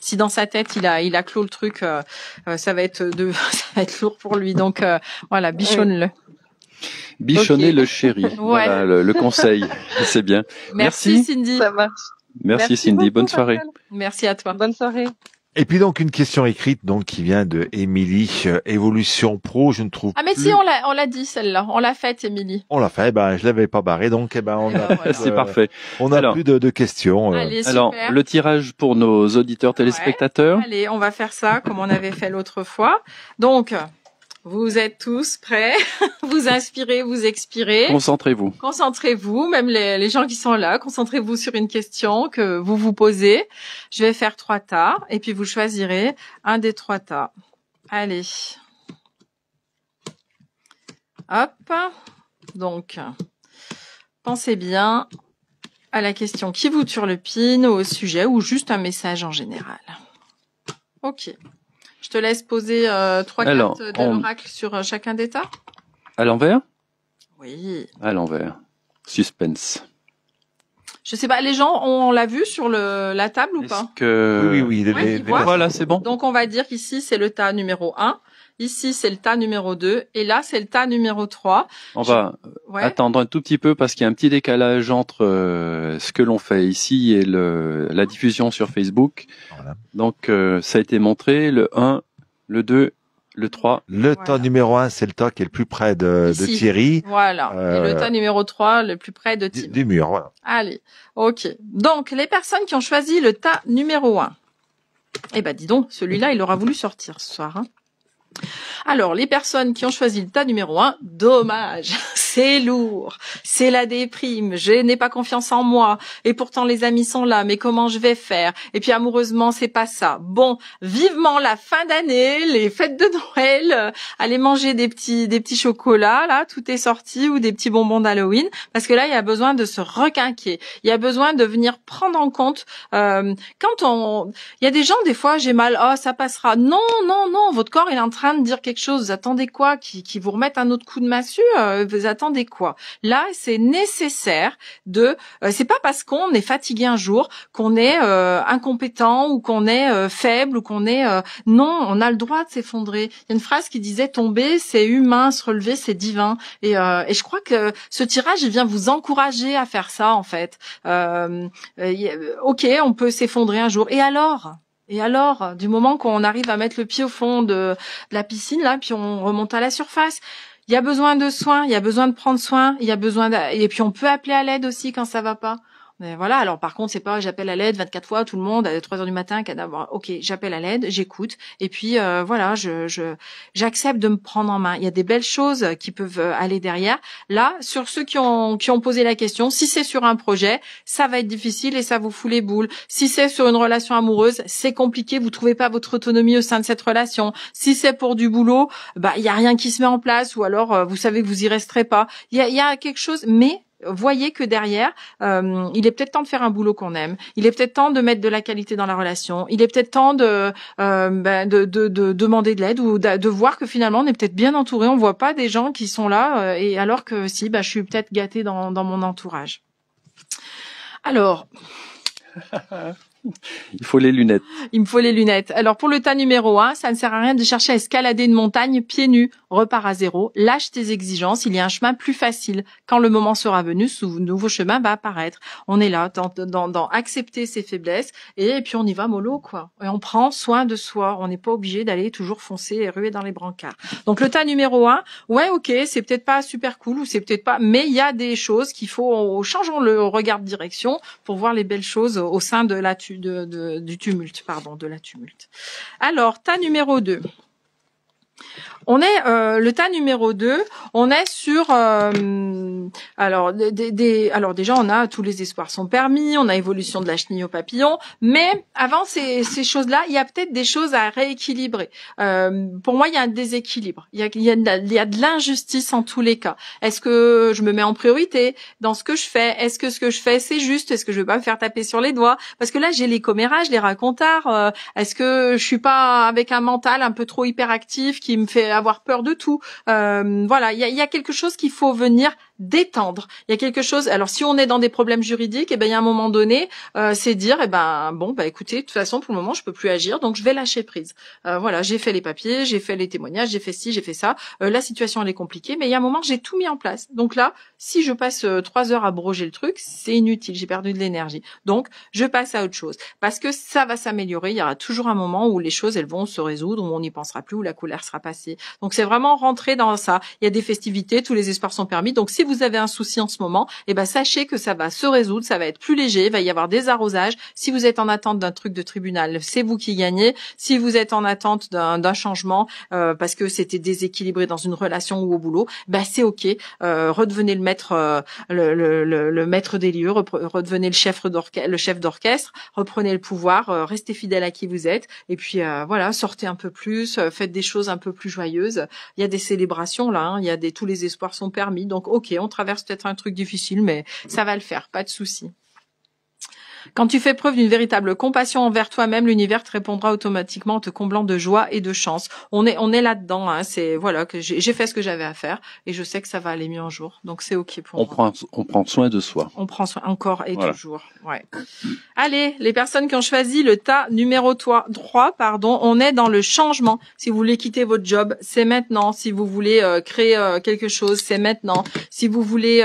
si dans sa tête, il a clos le truc, ça va être lourd pour lui. Donc, bichonne-le. Bichonner le chéri. Voilà, le conseil. C'est bien. Merci Cindy. Ça marche. Merci Cindy. Bonne soirée. Merci à toi. Bonne soirée. Et puis donc une question écrite qui vient de Émilie, Évolution Pro, je ne trouve Ah mais plus... si on l'a dit celle-là, on l'a faite Émilie. On l'a fait, je l'avais pas barré donc on a c'est parfait. On a plus de questions. Allez, alors le tirage pour nos auditeurs téléspectateurs. Allez, on va faire ça comme on avait fait l'autre fois. Donc vous êtes tous prêts? Vous inspirez, vous expirez. Concentrez-vous, même les gens qui sont là. Concentrez-vous sur une question que vous vous posez. Je vais faire 3 tas et puis vous choisirez un des 3 tas. Allez. Hop. Donc, pensez bien à la question qui vous turlupine, au sujet ou juste un message en général. Ok. Je te laisse poser 3 cartes de l'oracle sur chacun des tas. À l'envers? Oui. À l'envers. Suspense. Je sais pas, les gens, on l'a vu sur la table ou pas? Oui. Voilà, c'est bon. Donc, on va dire qu'ici, c'est le tas numéro 1. Ici, c'est le tas numéro 2. Et là, c'est le tas numéro 3. On va attendre un tout petit peu parce qu'il y a un petit décalage entre ce que l'on fait ici et la diffusion sur Facebook. Voilà. Donc, ça a été montré, le 1, le 2, le 3. Le tas numéro 1, c'est le tas qui est le plus près de Thierry. Voilà. Et le tas numéro 3, le plus près de Tim. Du mur, voilà. Allez. OK. Donc, les personnes qui ont choisi le tas numéro 1. Eh ben, dis donc, celui-là, il aura voulu sortir ce soir, hein. Alors, les personnes qui ont choisi le tas numéro 1, dommage, c'est lourd, c'est la déprime, je n'ai pas confiance en moi, et pourtant les amis sont là, mais comment je vais faire? Et puis amoureusement, c'est pas ça. Bon, vivement la fin d'année, les fêtes de Noël, allez manger des petits chocolats, là, tout est sorti, ou des petits bonbons d'Halloween, parce que là, il y a besoin de se requinquer, il y a besoin de venir prendre en compte, il y a des gens, des fois, j'ai mal, oh, ça passera. Non, votre corps, il est en train de dire quelque chose, vous attendez quoi, qui vous remette un autre coup de massue, vous attendez quoi? Là, c'est nécessaire c'est pas parce qu'on est fatigué un jour qu'on est incompétent ou qu'on est faible ou qu'on est non, on a le droit de s'effondrer. Il y a une phrase qui disait tomber, c'est humain, se relever, c'est divin. Et je crois que ce tirage, il vient vous encourager à faire ça en fait. OK, on peut s'effondrer un jour. Et alors, du moment qu'on arrive à mettre le pied au fond de la piscine, là, puis on remonte à la surface, il y a besoin de soins, il y a besoin de prendre soin, et puis on peut appeler à l'aide aussi quand ça va pas. Mais voilà, alors par contre, c'est pas j'appelle à l'aide 24 fois tout le monde à 3 heures du matin, OK, j'appelle à l'aide, j'écoute et puis voilà, j'accepte de me prendre en main. Il y a des belles choses qui peuvent aller derrière. Là, sur ceux qui ont posé la question, si c'est sur un projet, ça va être difficile et ça vous fout les boules. Si c'est sur une relation amoureuse, c'est compliqué, vous trouvez pas votre autonomie au sein de cette relation. Si c'est pour du boulot, il y a rien qui se met en place ou alors vous savez que vous y resterez pas. Il y a quelque chose, mais voyez que derrière, il est peut-être temps de faire un boulot qu'on aime. Il est peut-être temps de mettre de la qualité dans la relation. Il est peut-être temps de demander de l'aide ou de voir que finalement on est peut-être bien entouré. On voit pas des gens qui sont là et alors que si, je suis peut-être gâtée dans mon entourage. Alors. Il faut les lunettes. Il me faut les lunettes. Alors pour le tas numéro 1, ça ne sert à rien de chercher à escalader une montagne pieds nus. Repars à zéro. Lâche tes exigences. Il y a un chemin plus facile. Quand le moment sera venu, ce nouveau chemin va apparaître. On est là dans accepter ses faiblesses et puis on y va mollo quoi. Et on prend soin de soi. On n'est pas obligé d'aller toujours foncer et ruer dans les brancards. Donc le tas numéro 1, ouais ok, c'est peut-être pas super cool ou c'est peut-être pas, mais il y a des choses qu'il faut. Changeons le regard de direction pour voir les belles choses au sein de du tumulte, de la tumulte. Alors, tas numéro 2. On est le tas numéro 2, on est sur alors déjà on a tous les espoirs sont permis, on a évolution de la chenille au papillon, mais avant ces choses-là, il y a peut-être des choses à rééquilibrer. Pour moi, il y a un déséquilibre. Il y a de l'injustice en tous les cas. Est-ce que je me mets en priorité dans ce que je fais? Est-ce que ce que je fais c'est juste? Est-ce que je vais pas me faire taper sur les doigts? Parce que là, j'ai les commérages, les racontards. Est-ce que je suis pas avec un mental un peu trop hyperactif qui me fait avoir peur de tout. Voilà, il y a quelque chose qu'il faut venir détendre. Il y a quelque chose. Alors, si on est dans des problèmes juridiques, il y a un moment donné, c'est dire, écoutez, de toute façon, pour le moment, je peux plus agir, donc je vais lâcher prise. Voilà, j'ai fait les papiers, j'ai fait les témoignages, j'ai fait ci, j'ai fait ça. La situation elle est compliquée, mais il y a un moment que j'ai tout mis en place. Donc là, si je passe 3 heures à broger le truc, c'est inutile. J'ai perdu de l'énergie. Donc, je passe à autre chose parce que ça va s'améliorer. Il y aura toujours un moment où les choses elles vont se résoudre, où on n'y pensera plus, où la colère sera passée. Donc, c'est vraiment rentrer dans ça. Il y a des festivités, tous les espoirs sont permis. Donc, si vous avez un souci en ce moment, sachez que ça va se résoudre, ça va être plus léger, il va y avoir des arrosages. Si vous êtes en attente d'un truc de tribunal, c'est vous qui gagnez. Si vous êtes en attente d'un changement parce que c'était déséquilibré dans une relation ou au boulot, c'est ok. Redevenez le maître, le maître des lieux, redevenez le chef d'orchestre, reprenez le pouvoir, restez fidèle à qui vous êtes. Et puis voilà, sortez un peu plus, faites des choses un peu plus joyeuses. Il y a des célébrations là, il y a tous les espoirs sont permis. Donc ok, on traverse peut-être un truc difficile, mais ça va le faire, pas de souci. Quand tu fais preuve d'une véritable compassion envers toi-même, l'univers te répondra automatiquement en te comblant de joie et de chance. On est là-dedans, hein. C'est, voilà, que j'ai fait ce que j'avais à faire et je sais que ça va aller mieux un jour. Donc c'est ok pour moi. On prend soin de soi. On prend soin encore et toujours. Ouais. Allez, les personnes qui ont choisi le tas numéro 3, on est dans le changement. Si vous voulez quitter votre job, c'est maintenant. Si vous voulez créer quelque chose, c'est maintenant. Si vous voulez,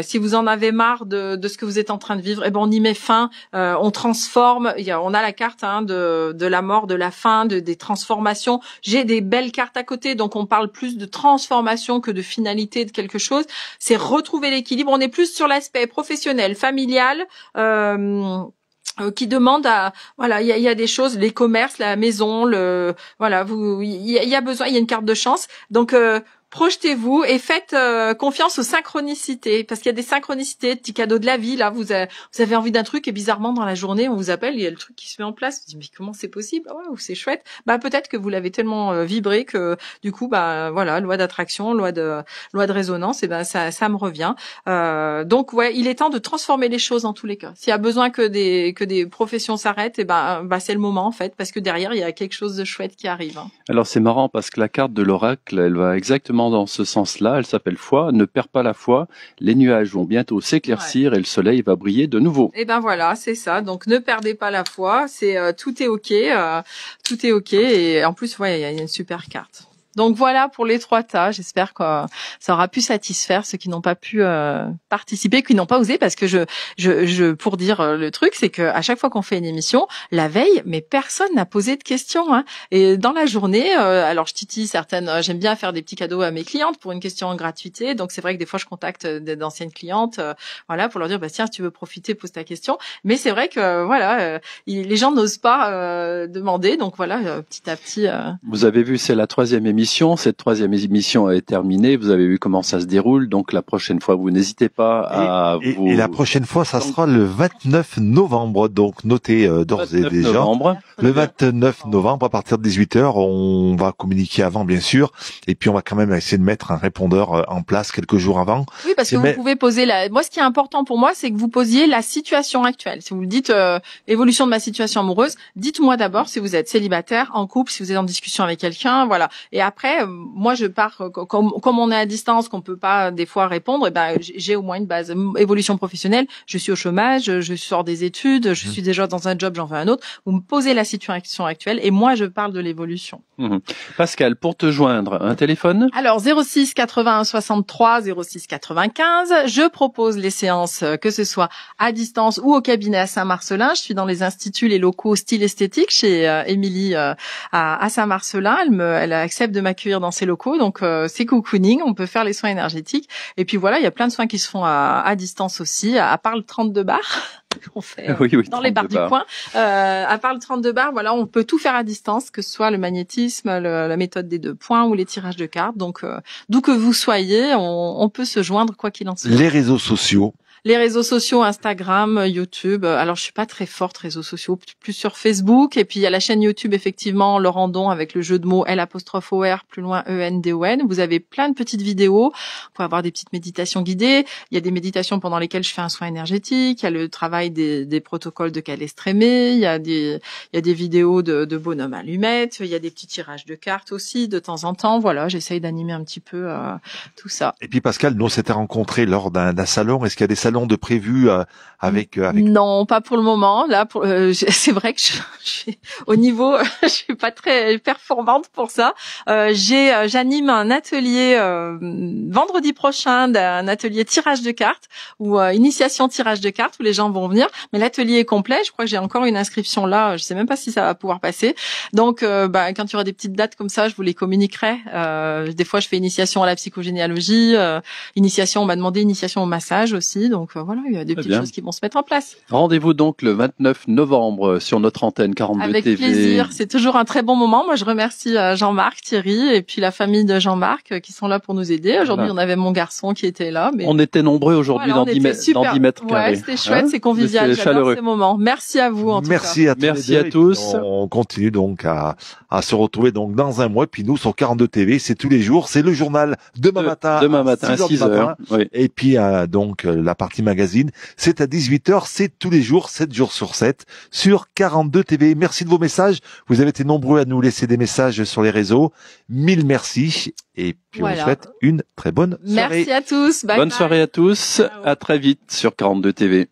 si vous en avez marre de ce que vous êtes en train de vivre, eh ben on y met fin. On transforme. On a la carte de la mort, de la fin, des transformations. J'ai des belles cartes à côté, donc on parle plus de transformation que de finalité de quelque chose. C'est retrouver l'équilibre. On est plus sur l'aspect professionnel, familial. Qui demande à, voilà, il y a des choses, les commerces, la maison, voilà, il y a besoin, il y a une carte de chance. Donc projetez-vous et faites confiance aux synchronicités, parce qu'il y a des synchronicités, petits cadeaux de la vie. Là, vous avez envie d'un truc et bizarrement dans la journée, on vous appelle, il y a le truc qui se met en place. Vous dites mais comment c'est possible? Ah ouais, c'est chouette. Bah peut-être que vous l'avez tellement vibré que du coup, bah voilà, loi d'attraction, loi de résonance, et ben ça me revient. Donc ouais, il est temps de transformer les choses en tous les cas. S'il y a besoin que des professions s'arrêtent, et ben c'est le moment en fait, parce que derrière il y a quelque chose de chouette qui arrive. Hein. Alors c'est marrant parce que la carte de l'oracle, elle va exactement dans ce sens-là, elle s'appelle foi, ne perds pas la foi, les nuages vont bientôt s'éclaircir et le soleil va briller de nouveau. Et ben voilà, c'est ça, donc ne perdez pas la foi, c'est tout est ok et en plus ouais, il y a une super carte. Donc voilà pour les 3 tas. J'espère que ça aura pu satisfaire ceux qui n'ont pas pu participer, qui n'ont pas osé, parce que je pour dire le truc, c'est que à chaque fois qu'on fait une émission, la veille, mais personne n'a posé de questions. Hein. Et dans la journée, alors je titille certaines. J'aime bien faire des petits cadeaux à mes clientes pour une question en gratuité. Donc c'est vrai que des fois je contacte d'anciennes clientes, voilà, pour leur dire bah tiens, si tu veux profiter, pose ta question. Mais c'est vrai que voilà, les gens n'osent pas demander. Donc voilà, petit à petit. Vous avez vu, c'est la 3e émission. Cette 3e émission est terminée. Vous avez vu comment ça se déroule. Donc la prochaine fois, vous n'hésitez pas à vous... Et la prochaine fois, ça sera le 29 novembre. Donc notez d'ores et déjà. Le 29 novembre, à partir de 18h, on va communiquer avant, bien sûr. Et puis on va quand même essayer de mettre un répondeur en place quelques jours avant. Oui, parce que vous pouvez poser Moi, ce qui est important pour moi, c'est que vous posiez la situation actuelle. Si vous le dites, évolution de ma situation amoureuse, dites-moi d'abord si vous êtes célibataire, en couple, si vous êtes en discussion avec quelqu'un, voilà. Et après, moi, je pars comme on est à distance, qu'on peut pas des fois répondre. Et ben, j'ai au moins une base. Évolution professionnelle. Je suis au chômage, je sors des études, je suis déjà dans un job, j'en fais un autre. Vous me posez la situation actuelle et moi, je parle de l'évolution. Pascal, pour te joindre, un téléphone? Alors 06 81 63 06 95. Je propose les séances, que ce soit à distance ou au cabinet à Saint-Marcelin. Je suis dans les instituts, les locaux style esthétique chez Émilie à Saint-Marcelin. Elle accepte de m'accueillir dans ses locaux, donc c'est cocooning, on peut faire les soins énergétiques. Et puis voilà, il y a plein de soins qui se font à distance aussi, à part le 32 bar. On fait dans les bars du coin. À part le 32 bar, voilà, on peut tout faire à distance, que ce soit le magnétisme, la méthode des 2 points ou les tirages de cartes. Donc, d'où que vous soyez, on peut se joindre quoi qu'il en soit. Les réseaux sociaux. Les réseaux sociaux, Instagram, YouTube. Alors, je suis pas très forte réseaux sociaux, plus sur Facebook. Et puis, il y a la chaîne YouTube, effectivement, Laurent Don, avec le jeu de mots L'_OR, plus loin ENDON. Vous avez plein de petites vidéos. Vous pouvez avoir des petites méditations guidées. Il y a des méditations pendant lesquelles je fais un soin énergétique. Il y a le travail des protocoles de calestrémé. Il y a des vidéos de bonhommes allumettes. Il y a des petits tirages de cartes aussi, de temps en temps. Voilà, j'essaye d'animer un petit peu tout ça. Et puis, Pascal, nous, on s'était rencontrés lors d'un salon. Est-ce qu'il y a des salons de prévu avec Non, pas pour le moment. Là, c'est vrai que je suis au niveau, je suis pas très performante pour ça. J'anime un atelier vendredi prochain, un atelier tirage de cartes ou initiation tirage de cartes où les gens vont venir. Mais l'atelier est complet. Je crois que j'ai encore une inscription là. Je sais même pas si ça va pouvoir passer. Donc, quand il y aura des petites dates comme ça, je vous les communiquerai. Des fois, je fais initiation à la psychogénéalogie, initiation. On m'a demandé initiation au massage aussi. Donc voilà, il y a des petites choses qui vont se mettre en place. Rendez-vous donc le 29 novembre sur notre antenne 42 Avec TV. Avec plaisir, c'est toujours un très bon moment. Moi, je remercie Jean-Marc, Thierry et puis la famille de Jean-Marc qui sont là pour nous aider. Aujourd'hui, on avait mon garçon qui était là. Mais... On était nombreux aujourd'hui dans 10 mètres carrés. Ouais, c'était chouette, c'est convivial, j'adore ces moments. Merci à vous en tout cas. Merci à tous. Merci à tous. On continue donc à à se retrouver donc dans un mois. Et puis nous, sur 42 TV, c'est tous les jours. C'est le journal demain matin à 6 heures. Oui. Et puis donc la partie magazine, c'est à 18h. C'est tous les jours, 7 jours sur 7, sur 42 TV. Merci de vos messages. Vous avez été nombreux à nous laisser des messages sur les réseaux. 1000 merci. Et puis on vous souhaite une très bonne soirée. Merci à tous. Bye bonne bye. Soirée à tous. Ciao. À très vite sur 42 TV.